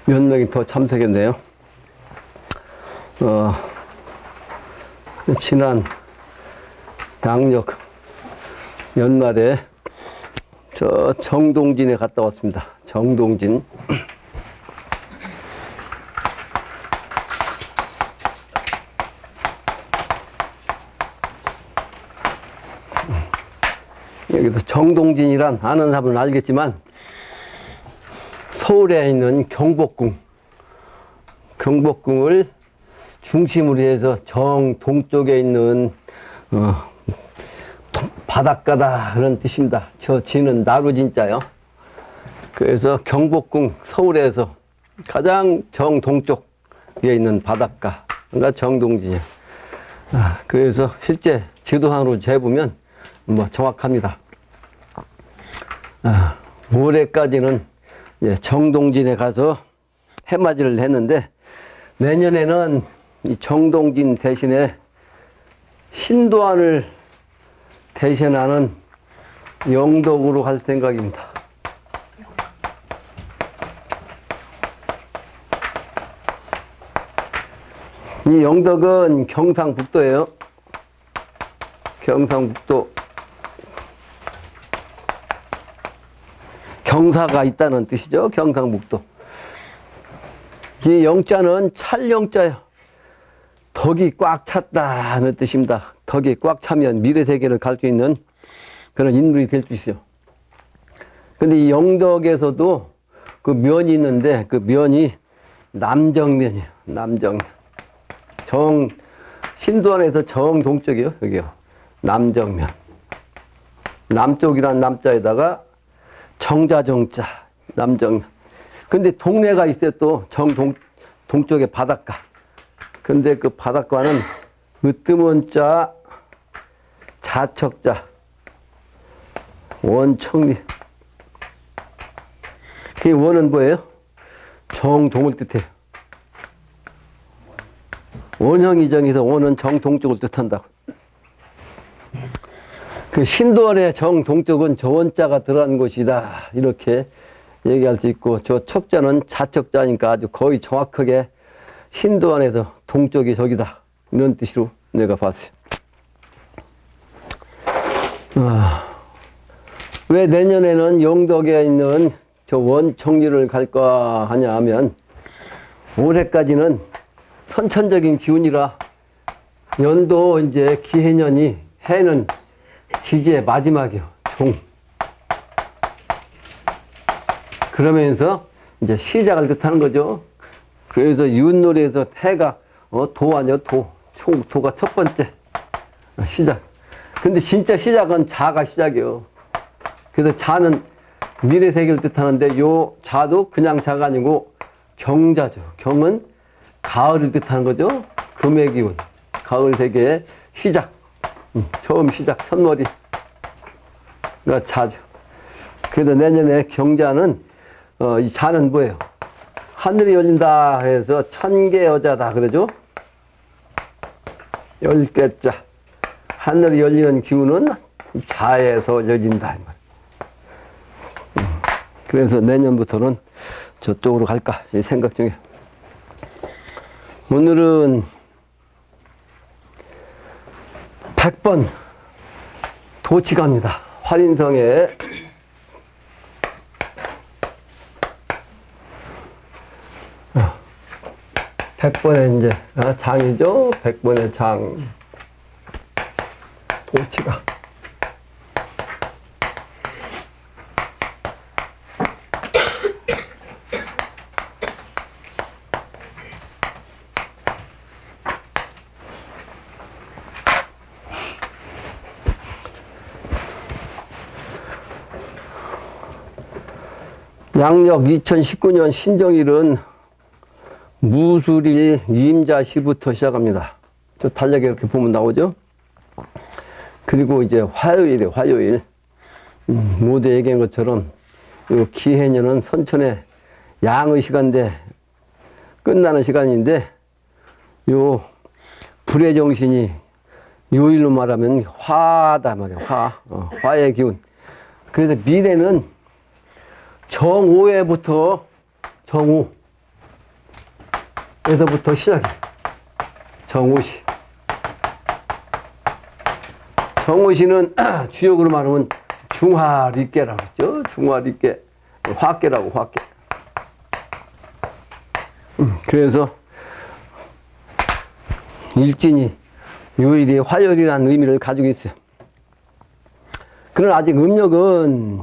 몇 명이 더 참석했네요. 지난 양력 연말에 저 정동진에 갔다 왔습니다. 정동진. 여기서 정동진이란 아는 사람은 알겠지만 서울에 있는 경복궁을 중심으로 해서 정동쪽에 있는 바닷가다 그런 뜻입니다. 저 지는 나루진자요. 그래서 경복궁 서울에서 가장 정동쪽에 있는 바닷가가 정동진이에요. 그래서 실제 지도상으로 재보면 뭐 정확합니다. 올해까지는 정동진에 가서 해맞이를 했는데 내년에는 이 정동진 대신에 신도안을 대신하는 영덕으로 갈 생각입니다. 이 영덕은 경상북도예요. 경상북도. 경사가 있다는 뜻이죠. 경상북도. 이 영자는 찰영자예요. 덕이 꽉 찼다는 뜻입니다. 덕이 꽉 차면 미래세계를 갈 수 있는 그런 인물이 될 수 있어요. 근데 이 영덕에서도 그 면이 있는데 그 면이 남정면이에요. 남정면. 신도안에서 정동쪽이요. 여기요. 남정면. 남쪽이란 남자에다가 정자정자. 남정면. 근데 동네가 있어요. 또 동쪽에 바닷가. 근데 그 바닷가는 으뜸원자, 자척자, 원청리. 그 원은 뭐예요? 정동을 뜻해요. 원형이정에서 원은 정동쪽을 뜻한다고. 그 신도안의 정동쪽은 저 원자가 들어간 곳이다. 이렇게 얘기할 수 있고, 저 척자는 자척자니까 아주 거의 정확하게 신도안에서 동쪽이 저기다. 이런 뜻으로 내가 봤어요. 왜 내년에는 영덕에 있는 저 원청리를 갈까 하냐 하면, 올해까지는 선천적인 기운이라 연도 이제 기해년이 해는 지지의 마지막이요. 종. 그러면서 이제 시작을 뜻하는 거죠. 그래서 윷놀이에서 해가 도 아니요, 도. 도가 첫 번째 시작. 근데 진짜 시작은 자가 시작이요. 그래서 자는 미래 세계를 뜻하는데 요 자도 그냥 자가 아니고 경자죠. 경은 가을을 뜻하는 거죠. 금의 기운. 가을 세계의 시작. 처음 시작, 첫머리가 자죠. 그래서 내년에 경자는 이 자는 뭐예요? 하늘이 열린다 해서 천개 여자다 그러죠. 10개자. 하늘이 열리는 기운은 자에서 열린다. 그래서 내년부터는 저쪽으로 갈까 생각 중이에요. 오늘은 100번 도치갑니다. 활인성에 100번의 이제 장이죠. 100번의 장 도치가. 양력 2019년 신정일은 무술일 임자시부터 시작합니다. 저 달력에 이렇게 보면 나오죠. 그리고 이제 화요일이에요. 화요일. 모두 얘기한 것처럼 요 기해년은 선천의 양의 시간대 끝나는 시간인데 요 불의 정신이 요일로 말하면 화다 말이에요. 화의 기운. 그래서 미래는 정오회부터 정오 에서부터 시작해. 정오시. 정오시는 주역으로 말하면 중화리깨라고 그러죠. 중화리깨. 화깨라고, 화깨. 그래서 일진이 요일이 화요일이라는 의미를 가지고 있어요. 그러나 아직 음력은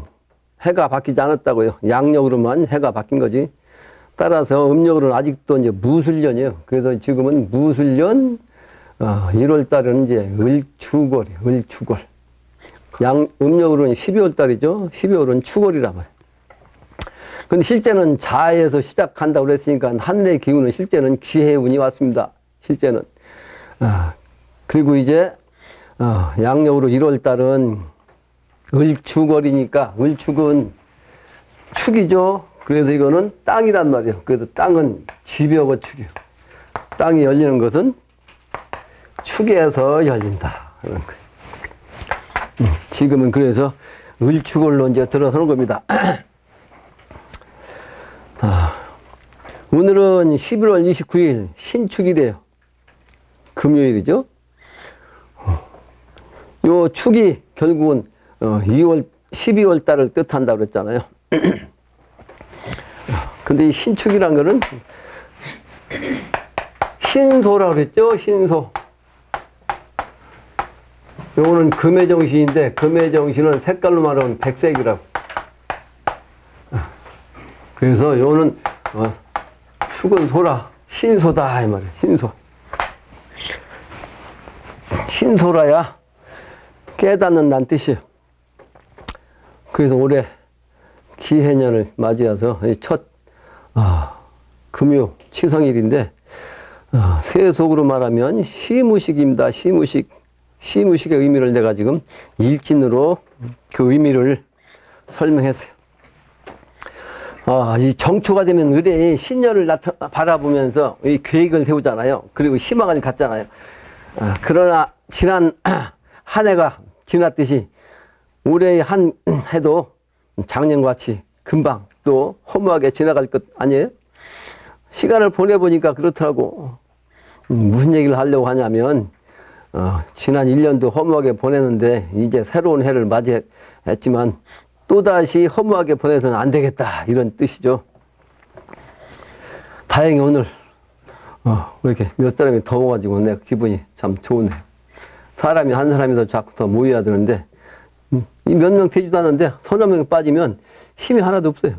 해가 바뀌지 않았다고요. 양력으로만 해가 바뀐 거지. 따라서 음력으로는 아직도 이제 무술년이에요. 그래서 지금은 무술년 1월 달은 이제 을추월이에요. 을추월. 음력으로는 12월 달이죠. 12월은 추월이란 말이에요. 근데 실제는 자에서 시작한다고 그랬으니까 한해 기운은 실제는 기해운이 왔습니다. 실제는. 그리고 이제 양력으로 1월 달은 을축월이니까 을축은 축이죠. 그래서 이거는 땅이란 말이에요. 그래서 땅은 지벽의 축이에요. 땅이 열리는 것은 축에서 열린다. 그런 거예요. 지금은 그래서 을축월로 이제 들어서는 겁니다. 오늘은 11월 29일 신축이래요. 금요일이죠. 요 축이 결국은 12월 달을 뜻한다고 그랬잖아요. 근데 이 신축이란 거는 신소라고 그랬죠. 신소. 요거는 금의 정신인데 금의 정신은 색깔로 말하면 백색이라고. 그래서 요거는 축은 소라. 신소다 이 말이에요. 신소. 신소라야 깨닫는다는 뜻이에요. 그래서 올해 기해년을 맞이해서 첫 금요 치성일인데 세속으로 말하면 시무식입니다. 시무식. 시무식의 의미를 내가 지금 일진으로 그 의미를 설명했어요. 이 정초가 되면 의뢰의 신년을 바라보면서 이 계획을 세우잖아요. 그리고 희망을 갖잖아요. 그러나 지난 한 해가 지났듯이 올해의 한 해도 작년같이 금방 또 허무하게 지나갈 것 아니에요? 시간을 보내보니까 그렇더라고. 무슨 얘기를 하려고 하냐면 지난 1년도 허무하게 보냈는데 이제 새로운 해를 맞이했지만 또다시 허무하게 보내서는 안 되겠다 이런 뜻이죠. 다행히 오늘 이렇게 몇 사람이 더워가지고 내 기분이 참 좋네요. 사람이 한 사람이 더 자꾸 더 모여야 되는데 이 몇 명 되지도 않는데 서너 명 빠지면 힘이 하나도 없어요.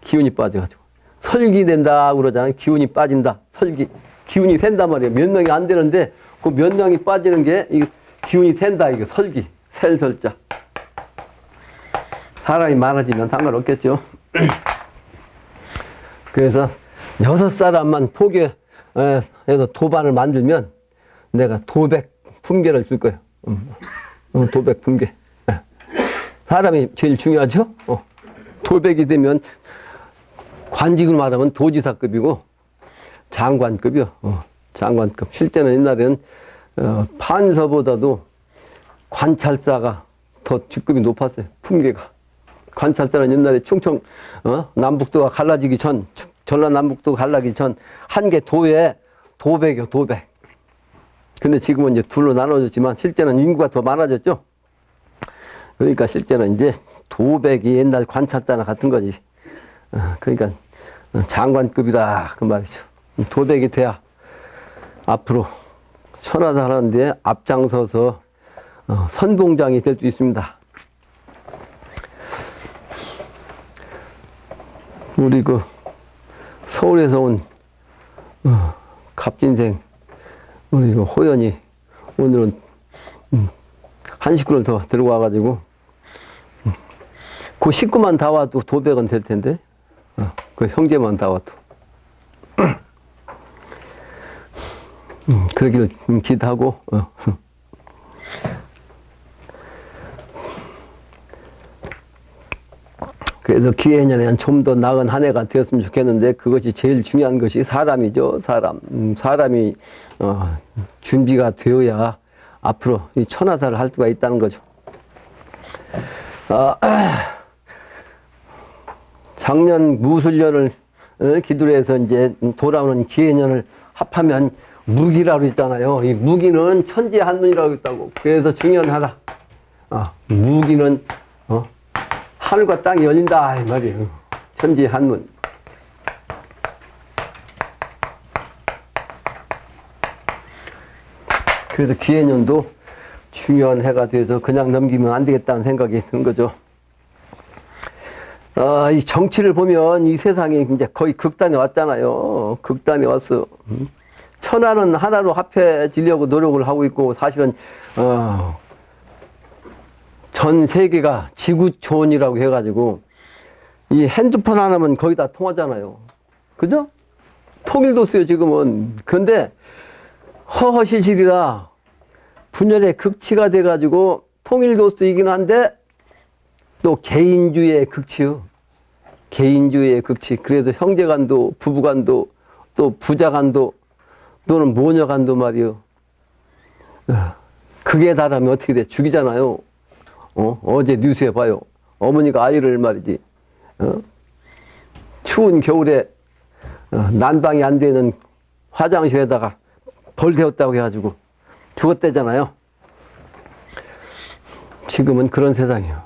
기운이 빠져가지고 설기된다 그러잖아요. 기운이 빠진다. 설기. 기운이 샌단 말이에요. 몇 명이 안 되는데 그 몇 명이 빠지는 게 이 기운이 샌다. 이게 설기. 셀설자. 사람이 많아지면 상관없겠죠. 그래서 6사람만 포기해서 도반을 만들면 내가 도백 품계를 줄 거예요. 도백 품계. 사람이 제일 중요하죠. 도백이 되면 관직으로 말하면 도지사급이고 장관급이요. 장관급. 실제는 옛날에는 판서보다도 관찰사가 더 직급이 높았어요. 품계가. 관찰사는 옛날에 충청 남북도가 갈라지기 전, 전라남북도 갈라지기 전 한 개 도에 도백이요. 도백. 근데 지금은 이제 둘로 나눠졌지만 실제는 인구가 더 많아졌죠. 그러니까 실제는 이제 도백이 옛날 관찰사나 같은 거지. 그러니까 장관급이다 그 말이죠. 도백이 돼야 앞으로 천하사 하는데 앞장서서 선봉장이 될 수 있습니다. 우리 그 서울에서 온 갑진생 우리 그 호연이 오늘은 한 식구를 더 들고 와가지고 그 식구만 다 와도 도백은 될 텐데 그 형제만 다 와도 그러기를 기도하고 그래서 기해년에는 좀 더 나은 한 해가 되었으면 좋겠는데 그것이 제일 중요한 것이 사람이죠. 사람이 준비가 되어야 앞으로 이 천하사를 할 수가 있다는 거죠. 작년 무술년을 기도를 해서 이제 돌아오는 기해년을 합하면 무기라고 했잖아요. 이 무기는 천지한문이라고 했다고. 그래서 중요하다. 무기는 하늘과 땅이 열린다 이 말이에요. 천지한문. 그래서 기해년도 중요한 해가 돼서 그냥 넘기면 안 되겠다는 생각이 드는 거죠. 이 정치를 보면 이 세상이 이제 거의 극단에 왔잖아요. 극단에 왔어. 천하는 하나로 합해지려고 노력을 하고 있고, 사실은 전 세계가 지구촌이라고 해가지고 이 핸드폰 하나면 거의 다 통하잖아요. 그죠? 통일도 써요 지금은. 그런데 허허실실이라 분열의 극치가 돼가지고 통일도 쓰이긴 한데 또 개인주의의 극치요. 개인주의의 극치. 그래서 형제간도 부부간도 또 부자간도 또는 모녀간도 말이요. 그게 다르면 어떻게 돼? 죽이잖아요. 어제 뉴스에 봐요. 어머니가 아이를 말이지. 추운 겨울에 난방이 안 되는 화장실에다가 벌 세웠다고 해가지고 죽었대잖아요. 지금은 그런 세상이에요.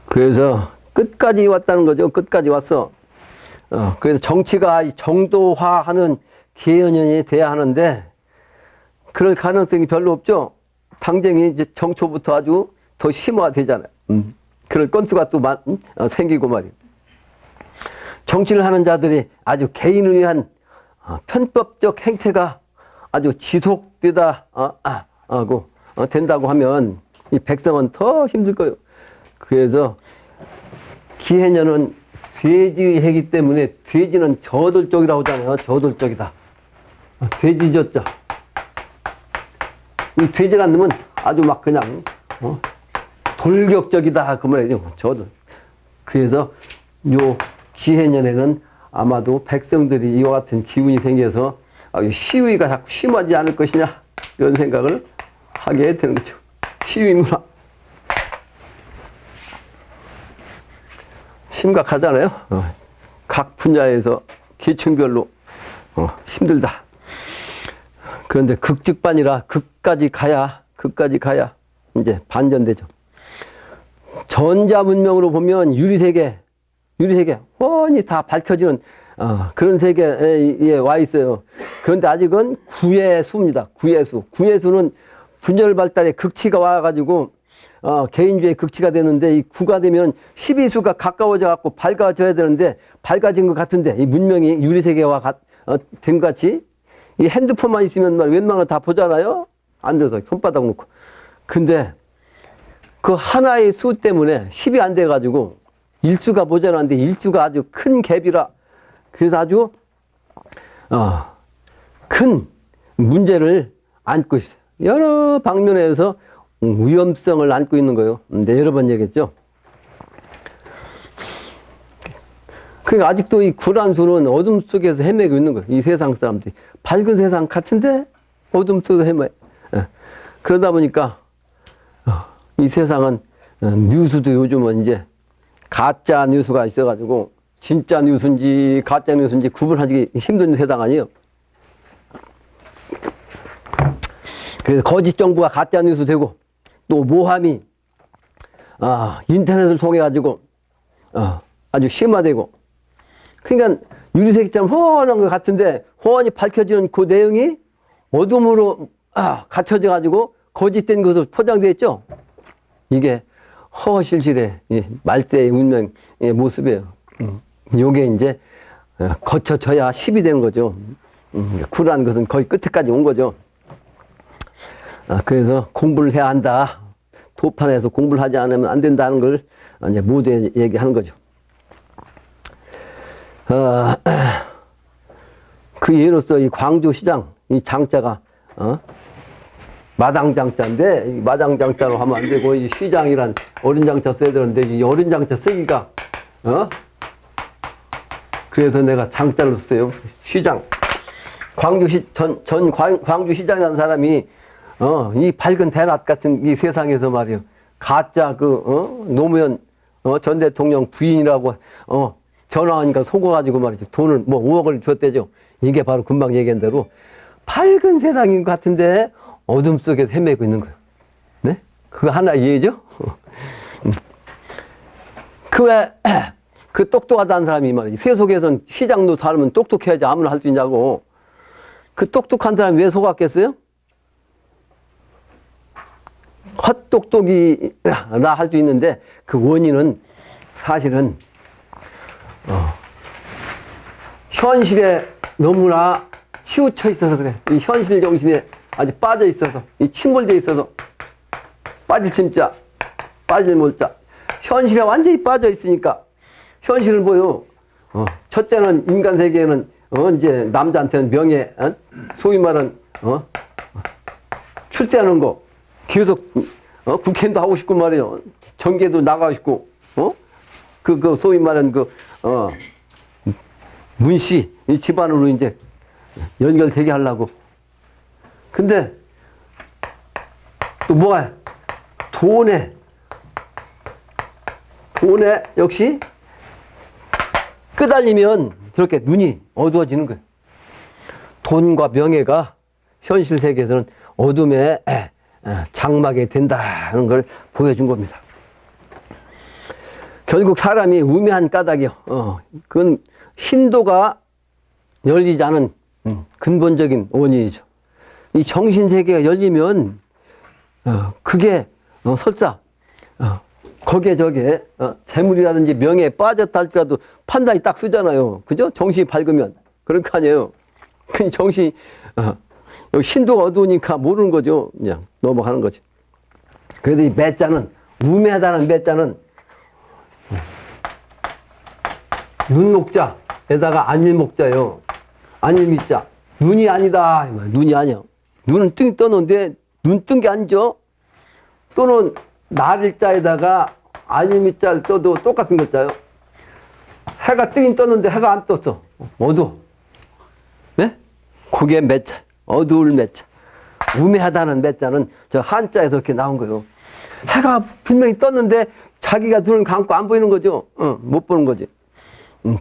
그래서 끝까지 왔다는 거죠. 끝까지 왔어. 그래서 정치가 정도화하는 기해년이 돼야 하는데 그럴 가능성이 별로 없죠. 당쟁이 이제 정초부터 아주 더 심화되잖아요. 그럴 건수가 또 생기고 말이에요. 정치를 하는 자들이 아주 개인을 위한 편법적 행태가 아주 지속되다 하고 된다고 하면 이 백성은 더 힘들 거예요. 그래서 기해년은 돼지 해기 때문에 돼지는 저돌적이라고 하잖아요. 저돌적이다. 돼지졌죠. 이 돼지란 놈은 아주 막 그냥 돌격적이다 그 말이죠. 저돌. 그래서 요 기해년에는 아마도 백성들이 이와 같은 기운이 생겨서 시위가 자꾸 심하지 않을 것이냐 이런 생각을 하게 되는 거죠. 시위 문화. 심각하잖아요. 각 분야에서 계층별로 힘들다. 그런데 극직반이라 극까지 가야 이제 반전되죠. 전자문명으로 보면 유리세계 훤히 다 밝혀지는 그런 세계에 와 있어요. 그런데 아직은 구예수입니다. 구예수는 분열 발달의 극치가 와가지고 개인주의 극치가 되는데 이 구가 되면 12수가 가까워져 갖고 밝아져야 되는데 밝아진 것 같은데 이 문명이 유리세계와 된 것 같이 이 핸드폰만 있으면 웬만하면 다 보잖아요. 앉아서 손바닥 놓고. 근데 그 하나의 수 때문에 10이 안 돼가지고 일수가 모자란데 일수가 아주 큰 갭이라 그래서 아주 큰 문제를 안고 있어요. 여러 방면에서 위험성을 안고 있는 거예요. 근데 여러 번 얘기했죠. 그러니까 아직도 이 구란수는 어둠 속에서 헤매고 있는 거예요. 이 세상 사람들이. 밝은 세상 같은데 어둠 속에서 헤매. 그러다 보니까 이 세상은 뉴스도 요즘은 이제 가짜 뉴스가 있어가지고 진짜 뉴스인지 가짜 뉴스인지 구분하기 힘든 세상 아니에요. 그래서 거짓 정부가 가짜 뉴스 되고 또 모함이 인터넷을 통해 가지고 아주 심화되고 그러니까 유리세계처럼 훤한 것 같은데 훤히 밝혀지는 그 내용이 어둠으로 갇혀져 가지고 거짓된 것으로 포장되어 있죠. 이게 허허실실의 말대의 운명의 모습이에요. 요게 이제 거쳐져야 10이 되는 거죠. 구라는 것은 거의 끝에까지 온 거죠. 그래서 공부를 해야 한다. 도판에서 공부를 하지 않으면 안 된다는 걸 이제 모두 얘기하는 거죠. 그 예로서 이 광주시장, 이 장자가, 마당장자인데, 이 마당장자로 하면 안 되고, 이 시장이란 어린 장자 써야 되는데, 이 어린 장자 쓰기가, 그래서 내가 장자를 썼어요. 시장. 광주시장이라는 사람이, 이 밝은 대낮 같은 이 세상에서 말이요. 가짜 노무현 전 대통령 부인이라고 전화하니까 속아가지고 말이죠. 돈을 뭐 5억을 줬대죠. 이게 바로 금방 얘기한 대로 밝은 세상인 것 같은데 어둠 속에 헤매고 있는 거예요. 네? 그거 하나 이해죠? 그 똑똑하다는 사람이 말이지. 세속에선 시장도 살면 똑똑해야지 아무나 할 수 있냐고. 그 똑똑한 사람이 왜 속았겠어요? 헛똑똑이라 할 수 있는데 그 원인은 사실은 현실에 너무나 치우쳐 있어서 그래. 이 현실 정신에 아주 빠져 있어서, 이 침몰되어 있어서, 빠질 침자, 빠질 몰자. 현실에 완전히 빠져 있으니까 현실을 보여. 첫째는 인간 세계에는 이제 남자한테는 명예, 소위 말하는 출세하는 거 계속 국회의원도 하고 싶고 말이에요. 정계도 나가고 싶고 그 소위 말하는 문씨 이 집안으로 이제 연결되게 하려고. 근데 또 뭐가 돈에 역시 끄달리면 저렇게 눈이 어두워지는 거예요. 돈과 명예가 현실 세계에서는 어둠의 장막이 된다는 걸 보여준 겁니다. 결국 사람이 우매한 까닭이요. 그건 신도가 열리지 않은 근본적인 원인이죠. 이 정신세계가 열리면 그게 설사 거기에 저게 재물이라든지 명예에 빠졌다 할지라도 판단이 딱 쓰잖아요. 그죠? 정신이 밝으면. 그럴 거 아니에요. 그 정신이 신도가 어두우니까 모르는 거죠. 그냥 넘어가는 거지. 그래도 이 매자는 우매하다는 매자는 눈목자에다가 안일목자예요. 안일미자. 눈이 아니다. 눈이 아니야. 눈은 뜬 떠놓은데 눈 뜬 게 아니죠. 또는 날일자에다가 안일미자를 떠도 똑같은 글자요. 해가 뜨긴 떴는데 해가 안 떴어. 어두워. 네? 그게 매자. 어두울 매자. 우매하다는 매자는 저 한자에서 이렇게 나온 거예요. 해가 분명히 떴는데 자기가 눈을 감고 안 보이는 거죠. 못 보는 거지.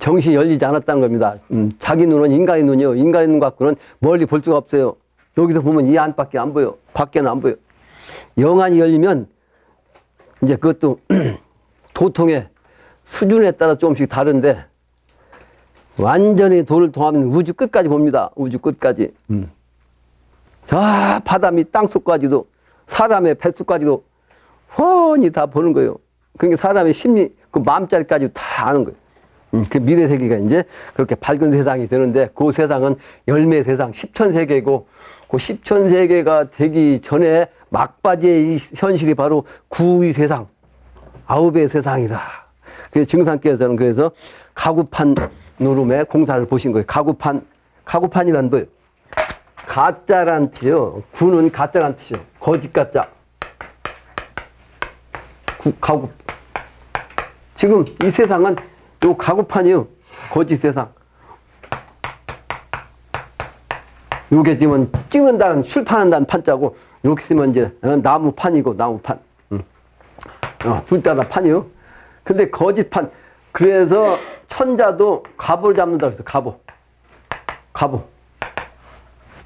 정신이 열리지 않았다는 겁니다. 자기 눈은 인간의 눈이요. 인간의 눈 갖고는 멀리 볼 수가 없어요. 여기서 보면 이 안밖에 안 보여. 밖에는 안 보여. 영안이 열리면 이제 그것도 도통의 수준에 따라 조금씩 다른데 완전히 도를 통하면 우주 끝까지 봅니다. 우주 끝까지. 저 바다 밑 땅속까지도 사람의 뱃속까지도 훤히 다 보는 거예요. 그러니까 사람의 심리, 그 마음자리까지 다 아는 거예요. 그 미래 세계가 이제 그렇게 밝은 세상이 되는데 그 세상은 열매 세상, 십천세계고 그 십천세계가 되기 전에 막바지의 이 현실이 바로 구의 세상, 아홉의 세상이다. 그래서 증상께서는 그래서 가구판 노름의 공사를 보신 거예요. 가구판이란 뭐예요? 가짜란 뜻이요. 구는 가짜란 뜻이요. 거짓 가짜. 가구. 지금 이 세상은 요 가구판이요. 거짓 세상. 요게 지금 찍는다는, 출판한다는 판자고, 이렇게 쓰면 이제 나무판이고, 나무판. 둘 다 판이요. 근데 거짓판. 그래서 천자도 갑을 잡는다고 해서 갑오.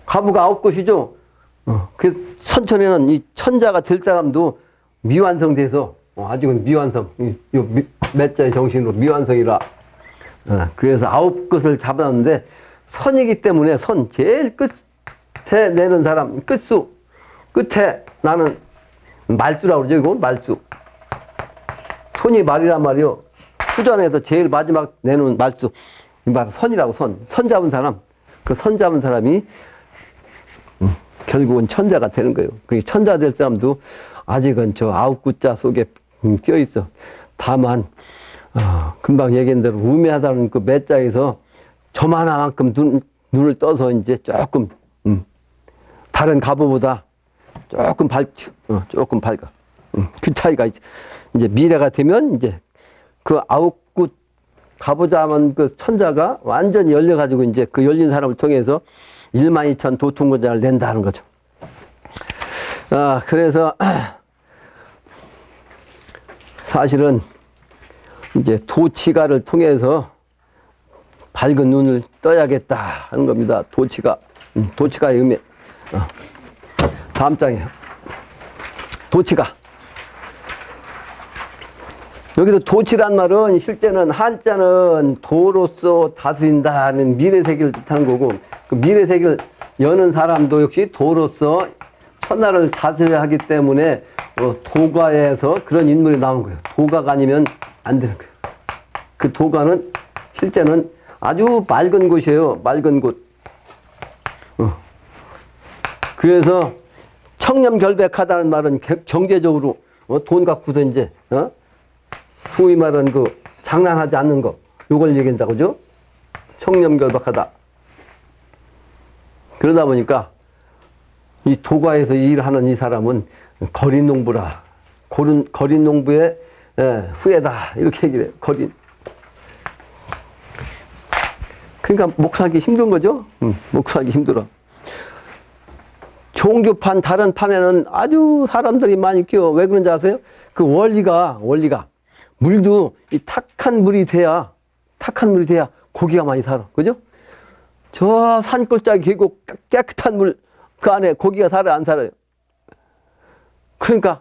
가부가 9곳이죠. 그래서 선천에는 이 천자가 될 사람도 미완성돼서, 아직은 미완성, 몇자의 정신으로 미완성이라. 그래서 9것을 잡았는데, 선이기 때문에 제일 끝에 내는 사람, 끝수, 끝에 나는 말주라고 그러죠. 이건 말주. 손이 말이란 말이요. 수전에서 제일 마지막 내는 말주. 이 말 선이라고 선 잡은 사람. 그 선 잡은 사람이 결국은 천자가 되는 거예요. 그 천자 될 사람도 아직은 저 9구자 속에 껴있어. 다만, 금방 얘기한 대로 우매하다는 그 매자에서 저만한만큼 눈을 떠서 이제 조금, 다른 가보보다 조금 밝죠. 조금 밝아. 그 차이가 이제 미래가 되면 이제 그 9구 가보자만 그 천자가 완전히 열려가지고 이제 그 열린 사람을 통해서 12,000 도통근자를 낸다는 거죠. 그래서 사실은 이제 도치가를 통해서 밝은 눈을 떠야겠다 하는 겁니다. 도치가. 도치가의 의미. 다음 장이에요. 도치가. 여기서 도치란 말은 실제는 한자는 도로서 다스린다는 미래세계를 뜻하는 거고, 그 미래세계를 여는 사람도 역시 도로서 천하를 다스려야 하기 때문에 도가에서 그런 인물이 나온 거예요. 도가가 아니면 안 되는 거예요. 그 도가는 실제는 아주 맑은 곳이에요. 맑은 곳. 그래서 청렴결백하다는 말은 경제적으로 돈 갖고서 이제 소위 말하는 그 장난하지 않는 거, 요걸 얘기한다고 그죠? 청렴결백하다. 그러다 보니까 이 도가에서 일하는 이 사람은 거린농부라. 거린농부의 후예다. 이렇게 얘기를 해요. 그러니까 목사하기 힘든 거죠? 목사하기 힘들어. 종교판, 다른 판에는 아주 사람들이 많이 끼워. 왜 그런지 아세요? 그 원리가, 물도 이 탁한 물이 돼야 고기가 많이 살아. 그죠? 저 산골짜기 계곡 깨끗한 물, 그 안에 고기가 살아요, 안 살아요? 그러니까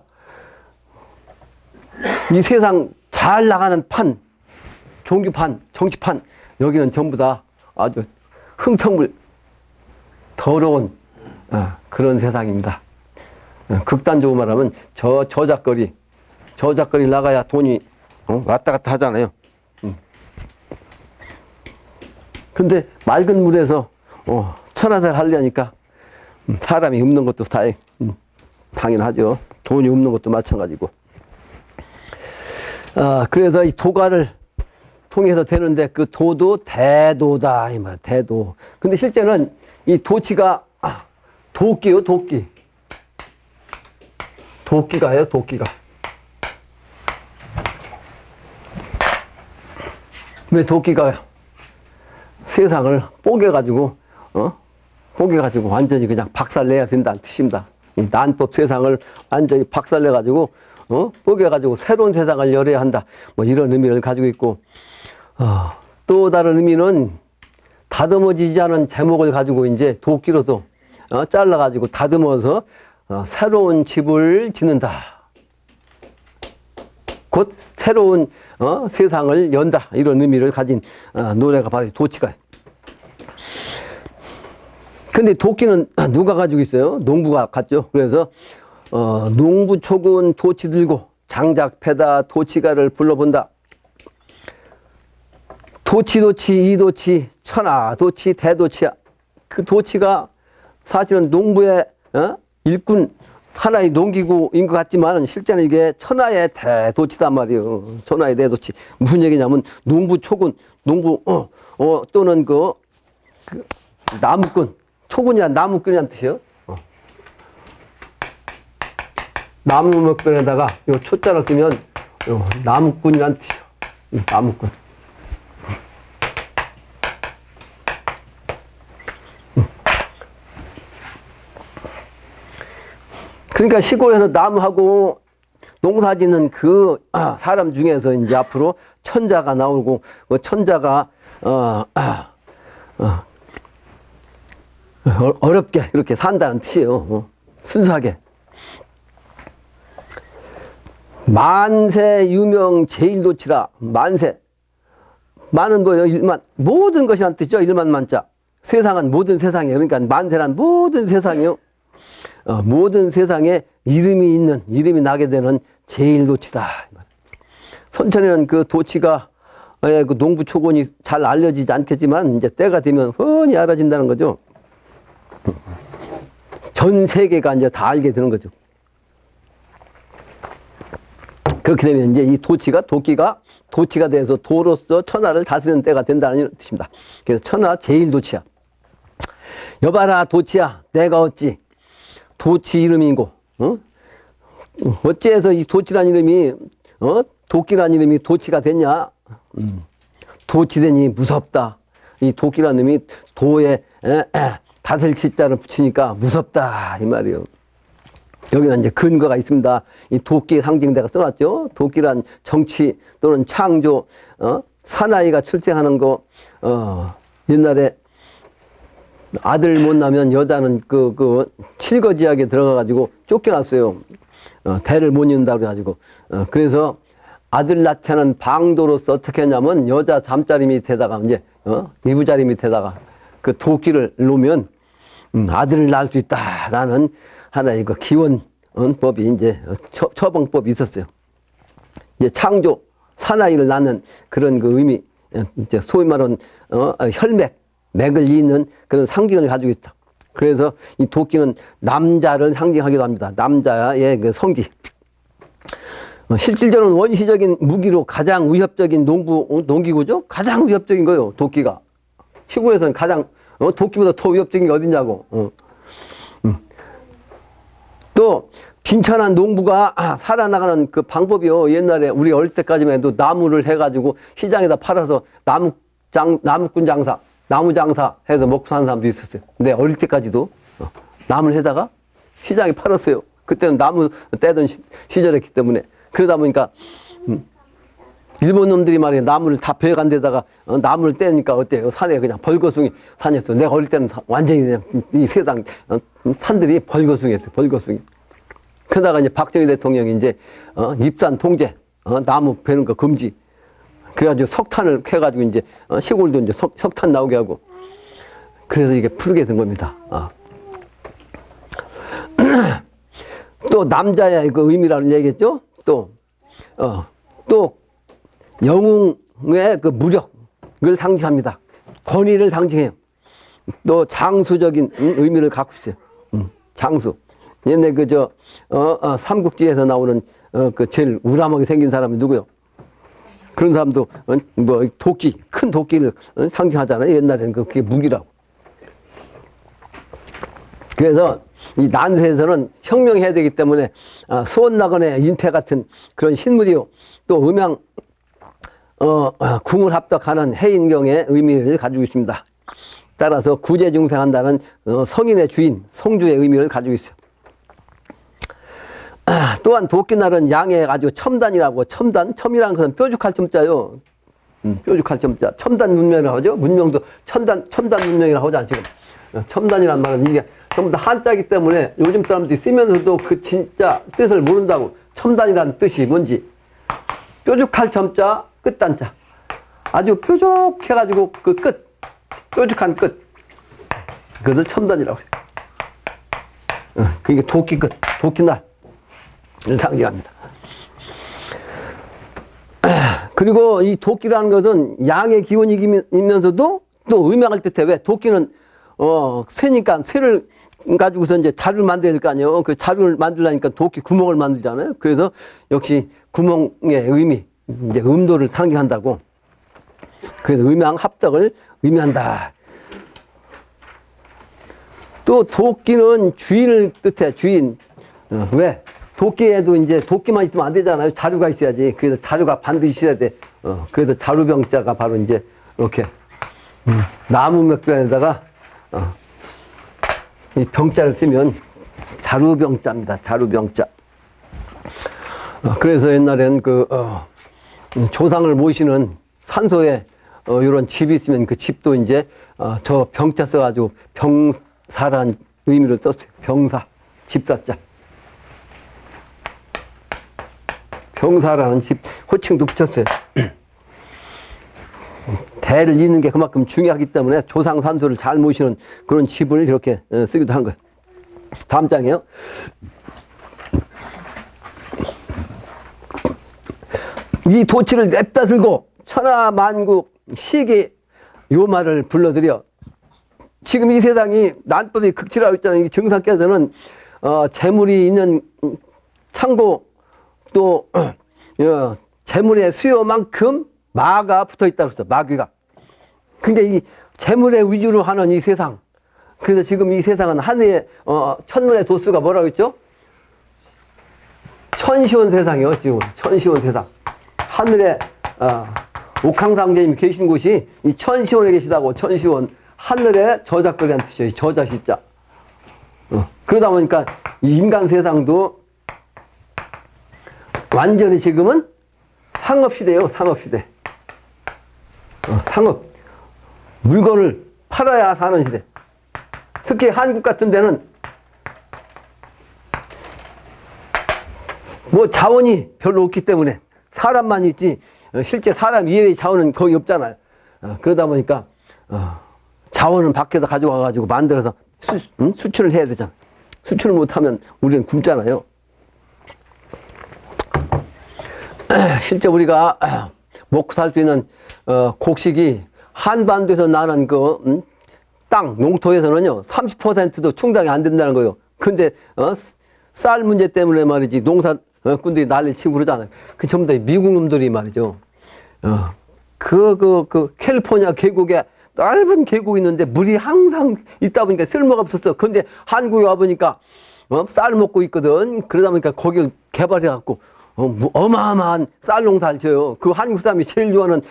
이 세상 잘 나가는 판, 종교판, 정치판, 여기는 전부 다 아주 흥청물, 더러운 그런 세상입니다. 극단적으로 말하면 저작거리 나가야 돈이 왔다 갔다 하잖아요. 근데 맑은 물에서 천하잘 하려니까 사람이 없는 것도 당연하죠. 돈이 없는 것도 마찬가지고. 그래서 이 도가를 통해서 되는데 그 도도 대도다 이 말. 대도. 근데 실제는 이 도치가 도끼요, 도끼. 도끼가요, 도끼가. 왜 도끼가 세상을 뽀개가지고 완전히 그냥 박살내야 된다는 뜻입니다. 이 난법 세상을 완전히 박살내가지고 뽀개가지고 새로운 세상을 열어야 한다. 뭐 이런 의미를 가지고 있고, 또 다른 의미는 다듬어지지 않은 제목을 가지고 이제 도끼로도 잘라가지고 다듬어서 새로운 집을 짓는다. 곧 새로운 세상을 연다. 이런 의미를 가진 노래가 바로 도치가. 근데 도끼는 누가 가지고 있어요? 농부가 갖죠. 그래서 농부 초군 도치 들고 장작 패다 도치가를 불러본다. 도치, 이도치, 천하, 도치, 대도치야. 그 도치가 사실은 농부의 일꾼, 하나의 농기구인 것 같지만 실제는 이게 천하의 대도치단 말이에요. 천하의 대도치. 무슨 얘기냐면 농부 초군, 또는 그 나무꾼. 초군이란 나무꾼이란 뜻이에요. 나무꾼에다가 요 초자를 쓰면 나무꾼이란 뜻이에요. 나무꾼. 그러니까 시골에서 나무하고 농사 짓는 그 사람 중에서 이제 앞으로 천자가 나오고, 그 천자가 어렵게 이렇게 산다는 뜻이에요. 순수하게. 만세 유명 제일도치라. 만세. 만은 뭐예요? 일만. 모든 것이란 뜻이죠. 일만 만자. 세상은 모든 세상이에요. 그러니까 만세란 모든 세상이요. 모든 세상에 이름이 나게 되는 제일도치다. 선천에는 그 도치가 그 농부 초곤이 잘 알려지지 않겠지만 이제 때가 되면 훤히 알아진다는 거죠. 전 세계가 이제 다 알게 되는 거죠. 그렇게 되면 이제 이 도치가 도치가 돼서 도로서 천하를 다스리는 때가 된다는 뜻입니다. 그래서 천하 제일도치야. 여봐라 도치야, 내가 어찌 도치 이름이고, 어째서 이 도치란 이름이, 도끼란 이름이 도치가 됐냐? 도치되니 무섭다. 이 도끼란 이름이 도에 다슬 치자를 붙이니까 무섭다. 이 말이요. 여기는 이제 근거가 있습니다. 이 도끼 상징대가 써놨죠. 도끼란 정치 또는 창조, 사나이가 출생하는 거, 옛날에 아들 못 낳으면 여자는 칠거지약에 들어가가지고 쫓겨났어요. 대를 못 이룬다 그래가지고. 그래서 아들 낳게 하는 방도로서 어떻게 했냐면 여자 잠자리 밑에다가 이제, 이부자리 밑에다가 그 도끼를 놓으면, 아들을 낳을 수 있다라는 하나의 그 기원법이 이제 처방법이 있었어요. 이제 창조, 사나이를 낳는 그런 그 의미, 이제 소위 말하는, 맥을 잇는 그런 상징을 가지고 있다. 그래서 이 도끼는 남자를 상징하기도 합니다. 남자의 그 성기. 실질적으로 원시적인 무기로 가장 위협적인 농기구죠? 가장 위협적인 거예요, 도끼가. 시골에서는 가장, 도끼보다 더 위협적인 게 어디냐고. 또, 빈천한 농부가 살아나가는 그 방법이요. 옛날에 우리 어릴 때까지만 해도 나무를 해가지고 시장에다 팔아서 나무꾼 장사, 나무 장사 해서 먹고 사는 사람도 있었어요. 근데 어릴 때까지도 나무를 해다가 시장에 팔았어요. 그때는 나무 떼던 시절이었기 때문에. 그러다 보니까, 일본 놈들이 말이야, 나무를 다 베어간 데다가 나무를 떼니까 어때요? 산에 그냥 벌거숭이 산이었어. 내가 어릴 때는 완전히 그냥 이 세상 산들이 벌거숭이였어요. 벌거숭이. 그러다가 이제 박정희 대통령이 이제, 입산 통제, 나무 베는 거 금지. 그래가지고 석탄을 캐가지고 이제, 시골도 이제 석탄 나오게 하고. 그래서 이게 푸르게 된 겁니다. 또 남자의 그 의미라는 얘기겠죠? 또 영웅의 그 무력을 상징합니다. 권위를 상징해요. 또 장수적인 의미를 갖고 있어요. 장수. 옛날 삼국지에서 나오는 그 제일 우람하게 생긴 사람이 누구요? 그런 사람도 뭐 도끼, 큰 도끼를 상징하잖아요. 옛날에는 그게 무기라고. 그래서 이 난세에서는 혁명해야 되기 때문에 수원낙원의 인태 같은 그런 신물이요. 또 음양 궁을 합덕하는 해인경의 의미를 가지고 있습니다. 따라서 구제중생한다는 성인의 주인, 성주의 의미를 가지고 있어요. 또한 도끼날은 양에 아주 첨단이라고, 첨이라는 것은 뾰족할 첨자요. 뾰족할 첨자. 첨단 문명이라고 하죠. 문명도 첨단 문명이라고 하지 않죠. 첨단이란 말은 이게 전부 다 한자이기 때문에 요즘 사람들이 쓰면서도 그 진짜 뜻을 모른다고. 첨단이라는 뜻이 뭔지. 뾰족할 첨자, 끝단자. 아주 뾰족해가지고 그 끝. 뾰족한 끝. 그것을 첨단이라고 해요. 그게 도끼 끝, 도끼날. 상징합니다. 그리고 이 도끼라는 것은 양의 기운이면서도 또 음양을 뜻해. 왜? 도끼는, 쇠니까 쇠를 가지고서 이제 자루를 만들어야 될 거 아니에요. 그 자루를 만들려니까 도끼 구멍을 만들잖아요. 그래서 역시 구멍의 의미, 이제 음도를 상징한다고. 그래서 음양 합덕을 의미한다. 또 도끼는 주인을 뜻해, 주인. 왜? 도끼에도 이제 도끼만 있으면 안 되잖아요. 자루가 있어야지. 그래서 자루가 반드시 있어야 돼. 그래서 자루병자가 바로 이제 이렇게 나무 맥변에다가 이 병자를 쓰면 자루병자입니다. 자루병자. 그래서 옛날엔 조상을 모시는 산소에 이런 집이 있으면 그 집도 이제 저 병자 써가지고 병사라는 의미를 썼어요. 병사, 집사자. 병사라는 집 호칭도 붙였어요. 대를 잇는 게 그만큼 중요하기 때문에 조상 산소를 잘 모시는 그런 집을 이렇게 쓰기도 한 거예요. 다음 장이에요. 이 도치를 냅다 들고 천하만국 시계 요 말을 불러드려. 지금 이 세상이 난법이 극치라고 있잖아요. 이 정상께서는 재물이 있는 창고 또 재물의 수요만큼 마가 붙어 있다고 했어. 마귀가. 근데 이 재물의 위주로 하는 이 세상. 그래서 지금 이 세상은 하늘의 천문의 도수가 뭐라고 했죠? 천시원 세상이요. 지금 천시원 세상. 하늘에 옥황상제님이 계신 곳이 이 천시원에 계시다고. 천시원. 하늘의 저작거리라는 뜻이에요. 저자시자. 그러다 보니까 이 인간 세상도 완전히 지금은 상업시대예요. 상업시대. 상업. 물건을 팔아야 사는 시대. 특히 한국 같은 데는 뭐 자원이 별로 없기 때문에 사람만 있지 실제 사람 이외의 자원은 거의 없잖아요. 그러다 보니까 자원은 밖에서 가져와 가지고 만들어서 수출을 해야 되잖아. 수출을 못하면 우리는 굶잖아요. 실제 우리가 먹고 살 수 있는 곡식이 한반도에서 나는 그 땅 농토에서는요 30%도 충당이 안 된다는 거예요. 근데 쌀 문제 때문에 말이지 농사꾼들이 난리를 치고 그러잖아요. 그 전부 다 미국 놈들이 말이죠. 그 캘리포니아 계곡에 넓은 계곡이 있는데 물이 항상 있다 보니까 쓸모가 없었어. 근데 한국에 와보니까 쌀 먹고 있거든. 그러다 보니까 거기를 개발해갖고 어마어마한 쌀 농사를 지어요. 그 한국 사람이 제일 좋아하는